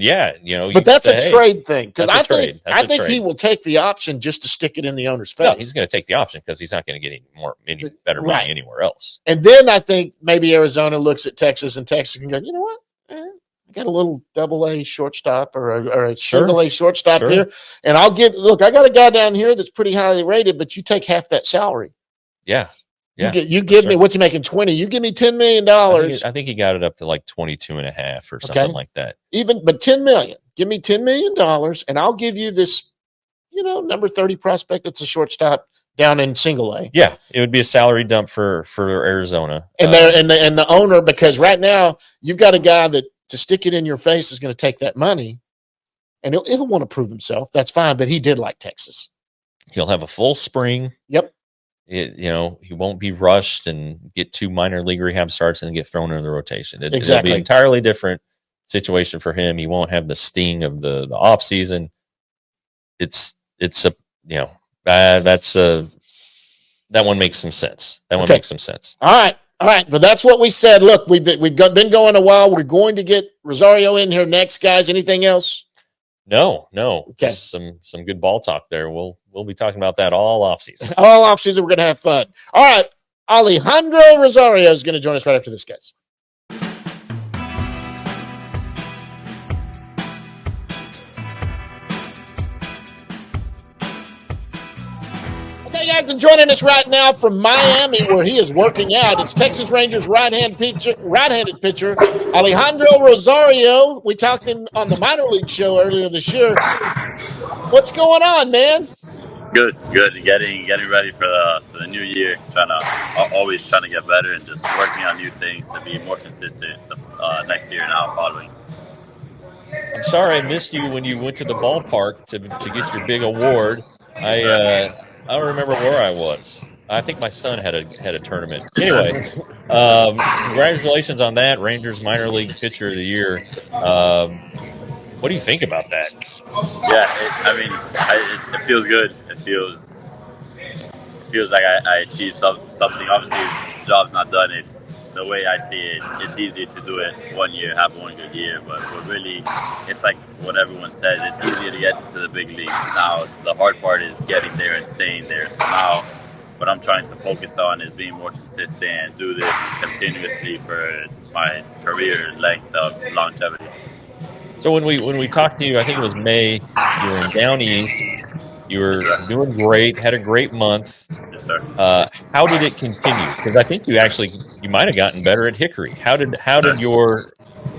But that's a trade thing because I think trade. he will take the option just to stick it in the owner's face. No, he's going to take the option because he's not going to get any better money anywhere else. And then I think maybe Arizona looks at Texas and Texas can go, you know what? I got a little double-A shortstop or a single-A shortstop here, and I got a guy down here that's pretty highly rated, but you take half that salary. Yeah. Yeah, you give me what's he making 20? You give me $10 million. I think he got it up to like 22.5 or something like that. But $10 million. Give me $10 million, and I'll give you this, number 30 prospect that's a shortstop down in single A. Yeah, it would be a salary dump for Arizona. And the owner, because right now you've got a guy that to stick it in your face is going to take that money, and he'll want to prove himself. That's fine, but he did like Texas. He'll have a full spring. Yep. He won't be rushed and get 2 minor league rehab starts and get thrown into the rotation. It'll be an entirely different situation for him. He won't have the sting of the off season. That one makes some sense. Makes some sense. All right. But that's what we said. Look, we've been going a while. We're going to get Rosario in here next, guys. Anything else? No. Okay. Just some good ball talk there. We'll be talking about that all offseason. All offseason, we're going to have fun. All right. Alejandro Rosario is going to join us right after this, guys. Okay, guys, and joining us right now from Miami, where he is working out, it's Texas Rangers right-handed pitcher Alejandro Rosario. We talked on the minor league show earlier this year. What's going on, man? Good. Getting ready for the new year. Always trying to get better and just working on new things to be more consistent next year now following. I'm sorry I missed you when you went to the ballpark to get your big award. I don't remember where I was. I think my son had a tournament. Anyway, congratulations on that, Rangers minor league pitcher of the year. What do you think about that? Yeah, it feels good. It feels like I achieved something. Obviously, the job's not done. It's the way I see it. It's easy to do it one year, have one good year, but really, it's like what everyone says. It's easier to get into the big leagues. Now, the hard part is getting there and staying there. So now, what I'm trying to focus on is being more consistent and do this continuously for my career length of longevity. So when we talked to you, I think it was May, you were in Down East. You were doing great, had a great month. Yes, sir. How did it continue? Because I think you might have gotten better at Hickory. How did your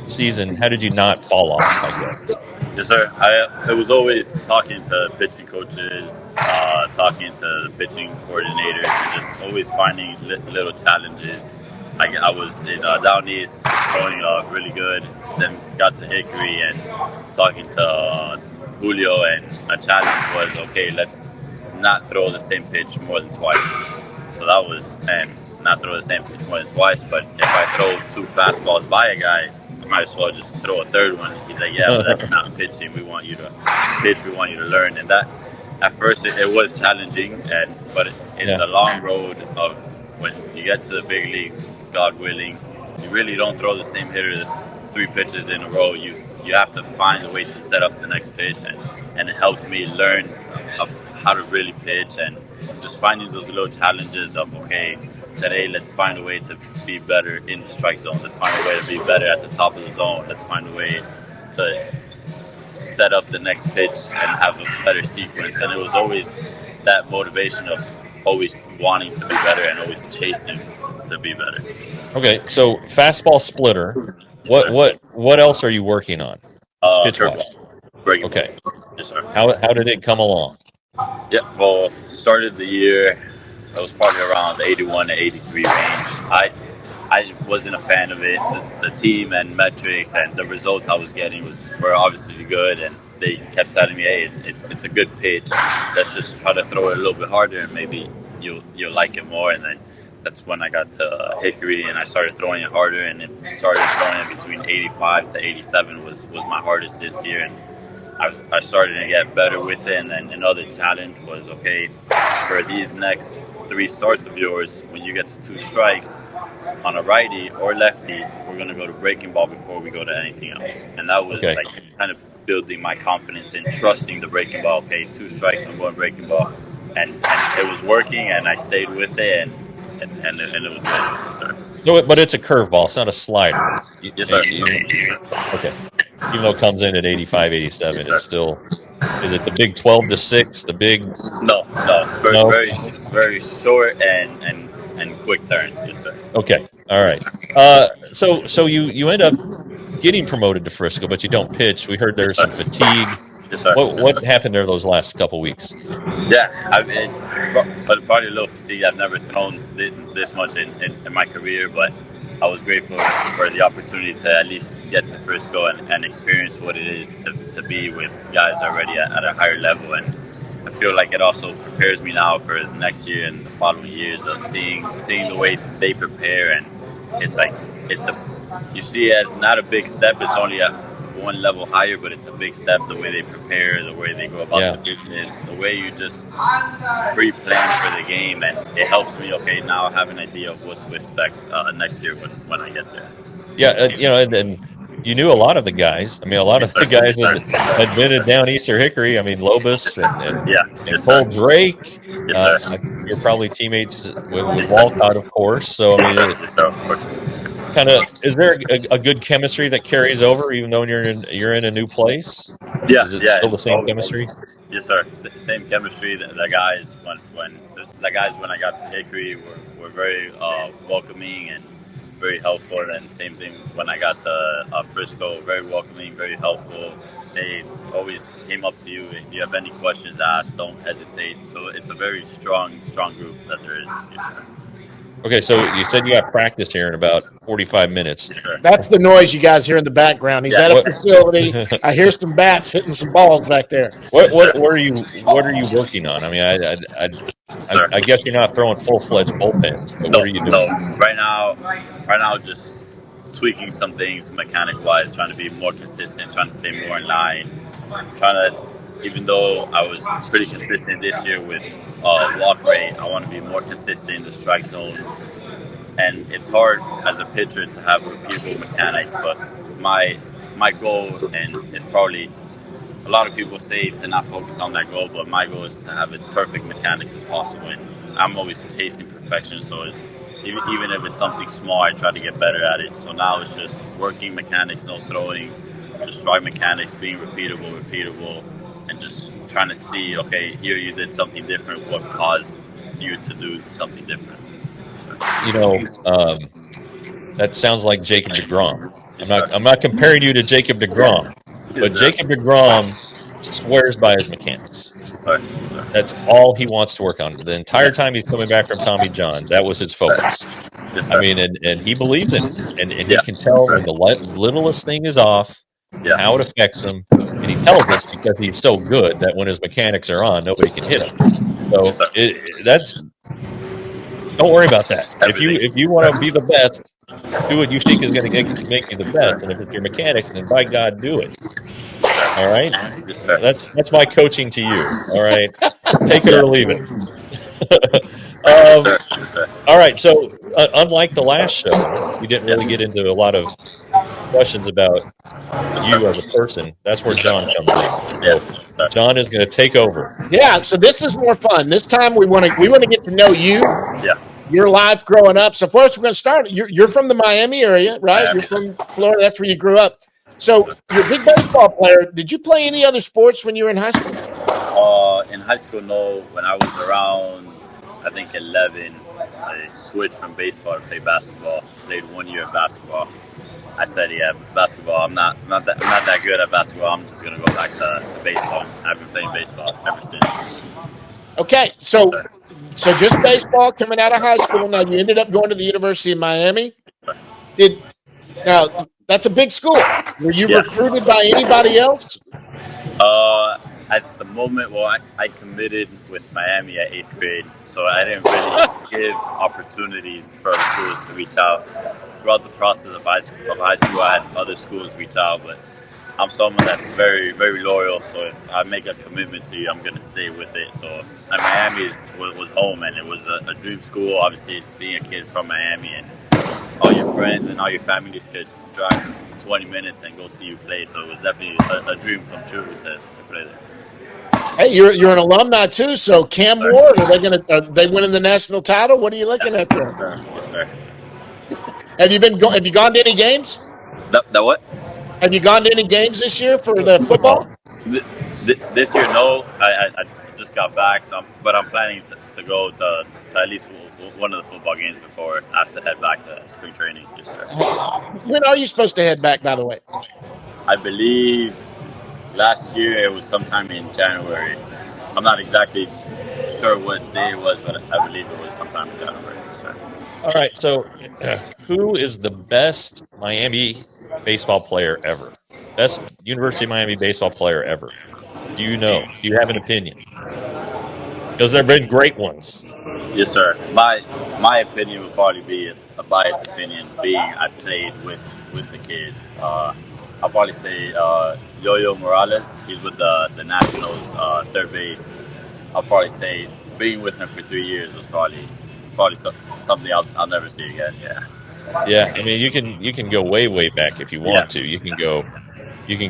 season? How did you not fall off? I guess. Yes, sir. I was always talking to pitching coaches, talking to the pitching coordinators, and just always finding little challenges. I was in Down East, throwing really good. Then got to Hickory and talking to Julio, and a challenge was, okay, let's not throw the same pitch more than twice. So that was, not throw the same pitch more than twice, but if I throw 2 fastballs by a guy, I might as well just throw a third one. He's like, yeah, but that's not pitching. We want you to pitch. We want you to learn. And that, at first, it was challenging, but in the long road of when you get to the big leagues, God willing, you really don't throw the same hitter 3 pitches in a row. You have to find a way to set up the next pitch, and it helped me learn how to really pitch, and just finding those little challenges of, okay, today let's find a way to be better in the strike zone. Let's find a way to be better at the top of the zone. Let's find a way to set up the next pitch and have a better sequence. And it was always that motivation of always wanting to be better and always chasing to be better. Okay, so fastball splitter. What else are you working on? Pitch-wise. Okay. Yes, sir. How did it come along? Yeah, well, started the year it was probably around the 81 to 83 range. I wasn't a fan of it. The team and metrics and the results I was getting were obviously good, and they kept telling me, "Hey, it's a good pitch. Let's just try to throw it a little bit harder, and maybe you'll like it more." And then that's when I got to Hickory, and I started throwing it harder, and it started throwing it between 85 to 87 was my hardest this year, and I started to get better with it. And then another challenge was, okay, for these next 3 starts of yours, when you get to 2 strikes on a righty or lefty, we're going to go to breaking ball before we go to anything else. And that was like kind of building my confidence in trusting the breaking ball. Okay, 2 strikes, I'm going breaking ball. And it was working, and I stayed with it, and it was good. Yes, sir. So, but it's a curveball. It's not a slider. Yes, sir. Okay. Even though it comes in at 85, 87, it's still... Is it the big 12 to 6? The big... No. Very, very short and quick turn. Yes, sir. Okay. All right. So you end up getting promoted to Frisco, but you don't pitch. We heard there's some fatigue. Yes, sir. What happened there those last couple weeks? Yeah, probably a little fatigue. I've never thrown this much in my career, but I was grateful for the opportunity to at least get to Frisco and experience what it is to be with guys already at a higher level. And I feel like it also prepares me now for the next year and the following years of seeing the way they prepare. And it's like you see it as not a big step. It's only one level higher, but it's a big step. The way they prepare, the way they go about the business, the way you just pre-plan for the game, and it helps me. Okay, now I have an idea of what to expect next year when I get there. Yeah, and you knew a lot of the guys. I mean, a lot of the guys had been at Down East or Hickory. I mean, Lobus and Cole Drake. You're probably teammates with Walcott, of course. So I mean, of course. Kind of, is there a good chemistry that carries over even though you're in a new place? Is it still the same chemistry? Yes, sir. Same chemistry. The guys when I got to Hickory were very welcoming and very helpful. And same thing when I got to Frisco, very welcoming, very helpful. They always came up to you. If you have any questions, ask. Don't hesitate. So it's a very strong group that there is. Yes, sir. Okay, so you said you got practice here in about 45 minutes. That's the noise you guys hear in the background. He's at a facility. I hear some bats hitting some balls back there. What are you working on? I mean, I guess you're not throwing full-fledged bullpens. But what are you doing? No. Right now, just tweaking some things mechanic-wise, trying to be more consistent, trying to stay more in line, even though I was pretty consistent this year with walk rate, I want to be more consistent in the strike zone. And it's hard as a pitcher to have repeatable mechanics, but my goal, and it's probably a lot of people say to not focus on that goal, but my goal is to have as perfect mechanics as possible. And I'm always chasing perfection, so even if it's something small, I try to get better at it. So now it's just working mechanics, no throwing, just strike mechanics, being repeatable, and just trying to see, okay, here you did something different. What caused you to do something different? That sounds like Jacob deGrom. I'm not comparing you to Jacob deGrom, but Jacob deGrom swears by his mechanics. Sorry. That's all he wants to work on. The entire time he's coming back from Tommy John, that was his focus. I mean, and he believes in it, and he can tell when the littlest thing is off, how it affects him, and he tells us because he's so good that when his mechanics are on, nobody can hit him. So don't worry about that. If you want to be the best, do what you think is going to make you the best, and if it's your mechanics, then by God, do it. All right, that's my coaching to you. All right, take it or leave it. All right, so unlike the last show, we didn't really get into a lot of questions about you as a person. That's where John comes in. So John is going to take over. Yeah, so this is more fun. This time we want to get to know you. Yeah. Your life growing up. So first we're going to start. You're from the Miami area, right? You're from Florida. That's where you grew up. So you're a big baseball player. Did you play any other sports when you were in high school? In high school, no. When I was around, I think 11, I switched from baseball to play basketball. Played 1 year of basketball. I said, basketball. I'm not that good at basketball. I'm just gonna go back to baseball. I've been playing baseball ever since. Okay, so So just baseball coming out of high school. Now you ended up going to the University of Miami. Now that's a big school. Were you recruited by anybody else? At the moment, I committed with Miami at 8th grade, so I didn't really give opportunities for other schools to reach out. Throughout the process of high school, I had other schools reach out, but I'm someone that's very, very loyal. So if I make a commitment to you, I'm going to stay with it. So Miami was home, and it was a dream school. Obviously, being a kid from Miami, and all your friends and all your families could drive 20 minutes and go see you play. So it was definitely a dream come true to play there. Hey, you're an alumni too. So Cam Ward, are they winning the national title? What are you looking at there? Yes, sir. Have you gone to any games? The what? Have you gone to any games this year for the football? This year, no. I just got back, but I'm planning to go to at least one of the football games before I have to head back to spring training. Yes, sir. When are you supposed to head back, by the way? I believe last year it was sometime in January. I'm not exactly sure what day it was, but I believe it was sometime in January. Yes, sir. All right, so who is the best Miami baseball player ever? Best University of Miami baseball player ever? Do you know? Do you have an opinion? Because there have been great ones. Yes, sir. My opinion would probably be a biased opinion, being I played with the kid. I'll probably say Yo-Yo Morales. He's with the Nationals, third base. I'll probably say being with him for 3 years was probably something I'll never see again. Yeah. Yeah, I mean you can go way back if you want to. You can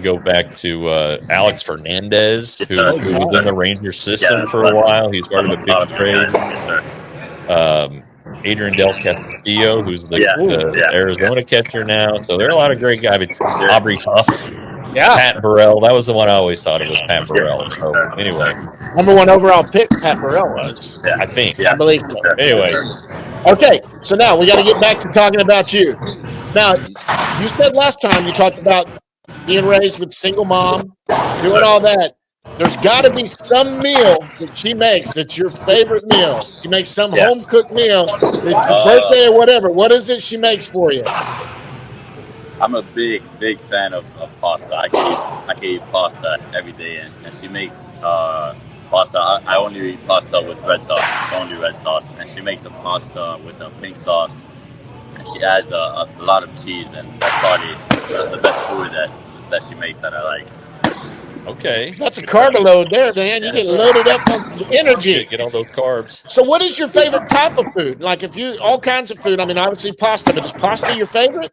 go back to Alex Fernandez, who was in the Rangers system for a while. He's part of a big trade. Adrian Del Castillo, who's the Arizona catcher now. So there are a lot of great guys. Aubrey Huff, Pat Burrell. That was the one I always thought it was Pat Burrell. So anyway, number 1 overall pick, Pat Burrell was. I think. I believe so. Anyway. Okay, so now we got to get back to talking about you. Now, you said last time you talked about being raised with single mom, doing all that. There's got to be some meal that she makes that's your favorite meal. She makes some home-cooked meal. It's your birthday or whatever. What is it she makes for you? I'm a big fan of pasta. I can eat pasta every day, and she makes pasta. I only eat pasta with red sauce, and she makes a pasta with a pink sauce, and she adds a lot of cheese, and that's probably the best food that she makes that I like. Okay. That's a carb load there, man. You get loaded up on energy. Get all those carbs. So what is your favorite type of food? Like all kinds of food. I mean, obviously pasta, but is pasta your favorite?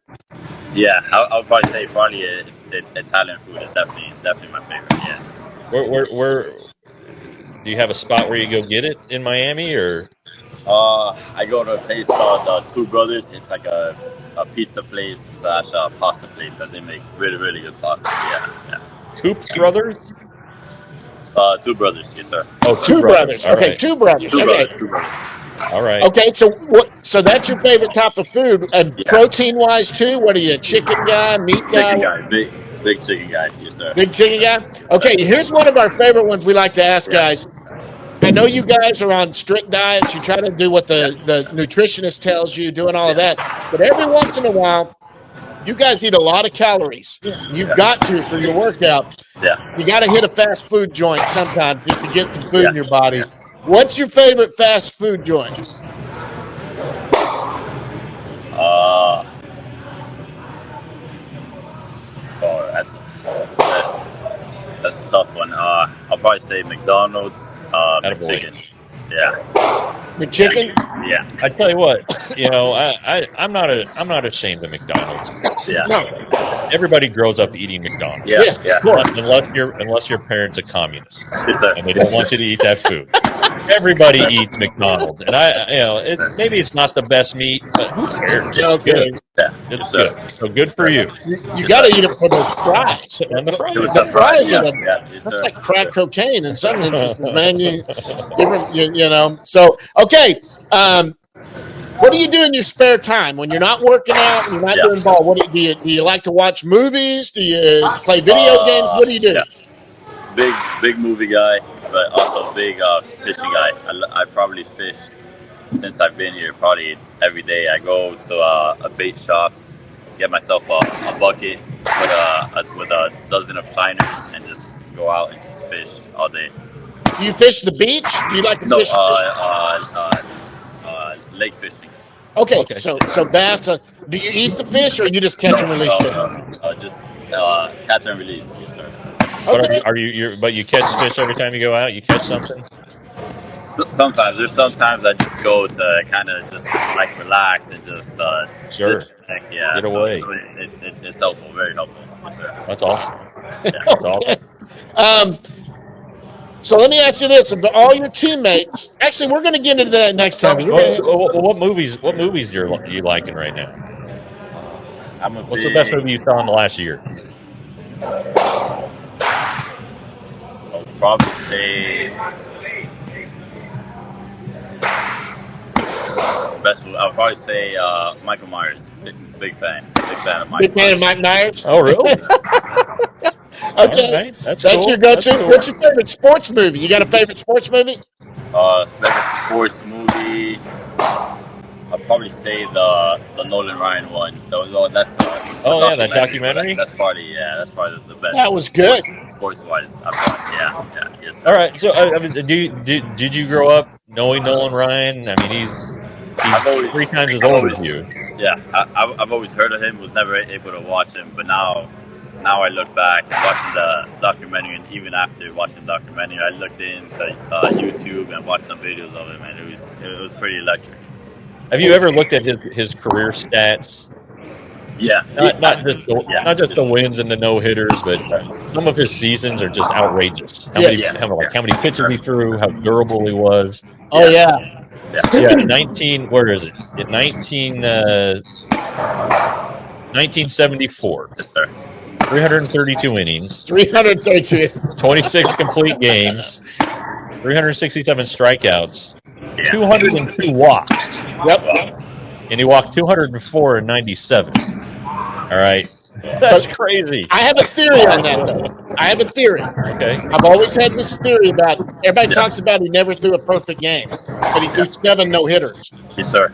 Yeah, I would probably say Italian food is definitely my favorite, yeah. Where do you have a spot where you go get it in Miami, or? I go to a place called Two Brothers. It's like a pizza place / pasta place that they make really, really good pasta. Yeah. Two Brothers? Two Brothers, yes, sir. Oh, Two Brothers. Okay, right. Two Brothers. Two Brothers. All right. Okay, so that's your favorite type of food. And protein-wise, too? What are you, a chicken guy, meat guy? Chicken guy, big chicken guy, yes, sir. Big chicken guy? Okay, here's one of our favorite ones we like to ask guys. I know you guys are on strict diets. You try to do what the nutritionist tells you, doing all of that. But every once in a while, you guys eat a lot of calories. You've got to for your workout. Yeah. You got to hit a fast food joint sometimes just to get some food in your body. What's your favorite fast food joint? That's a tough one. I'll probably say McDonald's, McChicken. Yeah. McChicken? Yeah. I tell you what, I'm not ashamed of McDonald's. Yeah. No. Everybody grows up eating McDonald's. Yeah. Unless your parents are communists, yes, sir. and they don't want you to eat that food. Everybody eats McDonald's, and maybe it's not the best meat, but who cares? It's good. Yeah. It's good. So good for you. You got to eat it for those fries. And the fries. The fries, that's like crack cocaine in some instances, man. You know. So okay. What do you do in your spare time when you're not working out and you're not doing ball? What do you like to watch movies? Do you play video games? What do you do? Big movie guy. but also a big fishing guy. I probably fished since I've been here probably every day. I go to a bait shop, get myself a bucket with a dozen of shiners, and just go out and just fish all day. Do you fish the beach? Do you like to fish? Lake fishing. Okay. So bass. Do you eat the fish or you just catch and release fish? Just catch and release, yes, sir. Okay. But but you catch fish every time you go out? You catch something? Sometimes. There's sometimes I just go to kind of just like relax and just disconnect. Yeah. Get away. So it's helpful. Very helpful. Yes, sir. That's awesome. Yeah. That's awesome. So let me ask you this: of all your teammates, actually, we're going to get into that next time. What movies are you liking right now? What's the best movie you saw in the last year? I'll probably say Michael Myers. Big fan of Michael. Big fan of Mike Myers. Oh, really? Okay, right. That's cool. Your go-to. Cool. What's your favorite sports movie? You got a favorite sports movie? Favorite sports movie. I'll probably say the Nolan Ryan one. That's that documentary. That's probably the best. That was good. Sports-wise, I thought, yeah, yes. Sir. All right. So, did you grow up knowing Nolan Ryan? I mean, he's 3 times as old as you. Yeah, I've always heard of him. Was never able to watch him, but now I look back watching the documentary, and even after watching the documentary, I looked into YouTube and watched some videos of him, and it was pretty electric. Have you ever looked at his career stats? Yeah, not just the wins and the no hitters, but some of his seasons are just outrageous. How many pitches he threw, how durable he was. Oh yeah. 19. Where is it? In 1974. Yes, sir. 332 innings. 332. 26 complete games. 367 strikeouts. Yeah. 202 walks. Yep. And he walked 204 in 97. All right. That's crazy. I have a theory on that, though. I have a theory. Okay. I've always had this theory about everybody talks about he never threw a perfect game, but he threw 7 no-hitters. Yes, sir.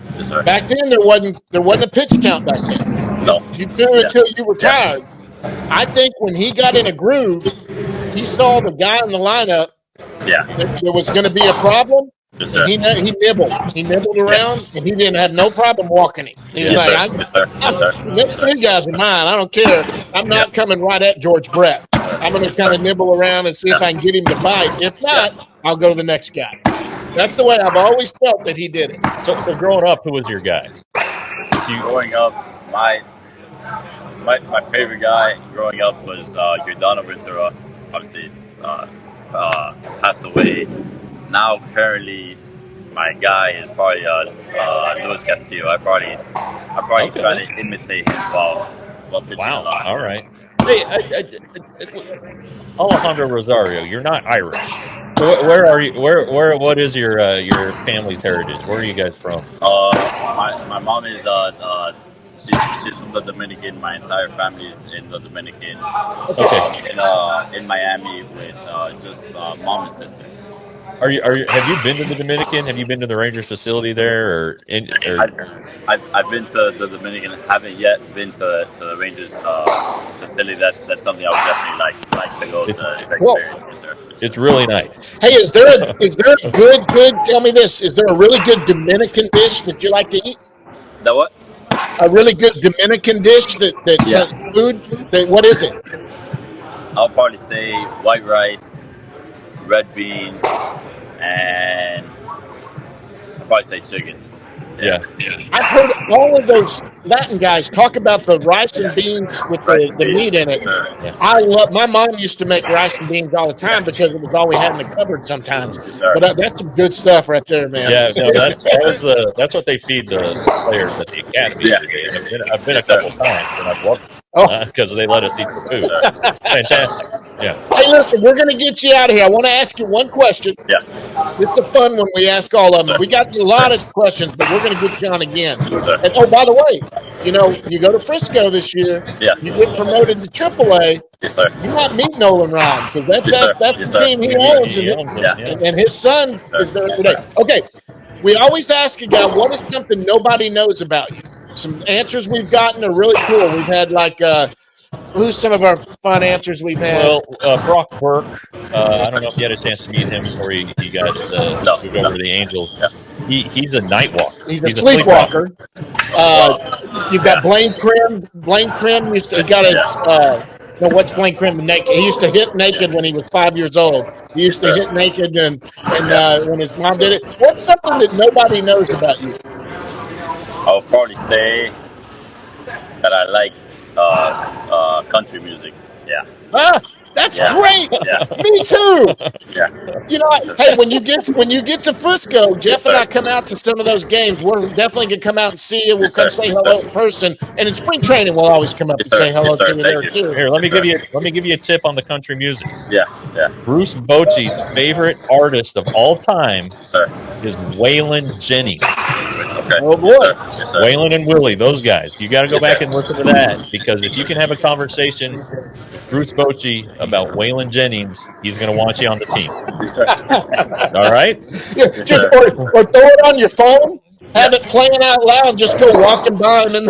Back then, there wasn't a pitch count back then. No. You threw until you retired. I think when he got in a groove, he saw the guy in the lineup. Yeah. There was going to be a problem. Yes, sir. He nibbled. He nibbled around, and he didn't have no problem walking him. He was Next 3 guys are mine. I don't care. I'm not coming right at George Brett. I'm going to kind of nibble around and see if I can get him to bite. If not, I'll go to the next guy. That's the way I've always felt that he did it. So growing up, who was your guy? Growing up, my favorite guy growing up was Giordano Ventura. Obviously, passed away. Now, currently, my guy is probably Luis Castillo. I probably try to imitate him while pitching. Wow! A lot. All right. Hey, Alejandro Rosario, you're not Irish. Where are you? What is your family's heritage? Where are you guys from? My mom is she's from the Dominican. My entire family is in the Dominican. Okay. In Miami with just mom and sister. Have you been to the Dominican? Have you been to the Rangers facility there? I've been to the Dominican. Haven't yet been to the Rangers facility. That's something I would definitely like to go to experience. Yes, sir. It's really nice. Hey, is there a good? Tell me this: is there a really good Dominican dish that you like to eat? The what? A really good Dominican dish that's food. What is it? I'll probably say white rice, red beans, and I'll probably say chicken. Yeah. I've heard all of those Latin guys talk about the rice and beans with the meat in it. Yeah. My mom used to make rice and beans all the time because it was all we had in the cupboard sometimes. But that's some good stuff right there, man. Yeah, no, that's what they feed the players at the academy. Yeah. I've been a couple times and I've loved it. Because they let us eat the food. Fantastic. Yeah. Hey, listen, we're going to get you out of here. I want to ask you one question. Yeah. It's the fun when we ask all of them. We got a lot of questions, but we're going to get you on again. And by the way, you go to Frisco this year. Yeah. You get promoted to AAA. Yes, sir. You might meet Nolan Ryan because that's the team he owns, and his son is there today. Okay, we always ask a guy, what is something nobody knows about you? Some answers we've gotten are really cool. We've had who's some of our fun answers we've had? Well, Brock Burke. I don't know if you had a chance to meet him before he got moved over to the Angels. Yeah. He's a night walker. He's a sleepwalker. You've got Blaine Krim. Blaine Krim what's Blaine Krim naked? He used to hit naked when he was 5 years old. He used to hit naked and when his mom did it. What's something that nobody knows about you? I would probably say that I like country music. Yeah. That's great. Yeah. Me too. Yeah. Hey, when you get to Frisco, Jeff and I come out to some of those games. We're definitely gonna come out and see you. We'll come say hello in person, and in spring training, we'll always come up and say hello to you there too. Here, let me give you a tip on the country music. Yeah. Bruce Bochy's favorite artist of all time is Waylon Jennings. Okay. Oh boy, yes, sir. Waylon and Willie, those guys. You got to go back and listen to that because if you can have a conversation with Bruce Bochy about Waylon Jennings, he's going to want you on the team. All right? Yeah, or throw it on your phone, have it playing out loud, and just go walking by him.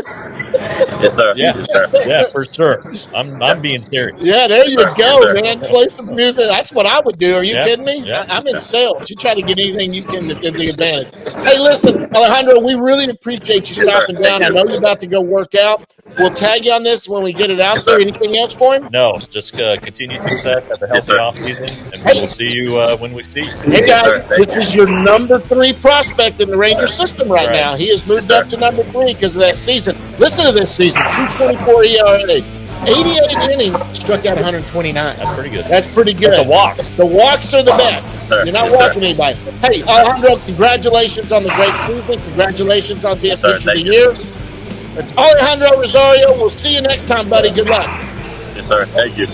Yes, sir. Yeah, yes, sir. Yeah, for sure. I'm being serious. Yeah, there you go, man. Play some music. That's what I would do. Are you kidding me? Yeah. I'm in sales. You try to get anything you can to the advantage. Hey, listen, Alejandro, we really appreciate you stopping down. I know you're about to go work out. We'll tag you on this when we get it out there. Anything else for him? No, just continue to set, have a healthy offseason, and we'll see you when we see you. Hey, guys, this is your number 3 prospect in the Rangers system right now. He has moved up to number 3 because of that season. Listen to this season, 2.24 ERA. 88 innings, struck out 129. That's pretty good. That's pretty good. The walks. The walks are the best. You're not walking anybody. Hey, Alejandro, congratulations on the great season. Congratulations on being Pitcher of the Year. It's Alejandro Rosario. We'll see you next time, buddy. Good luck. Yes, sir. Thank you.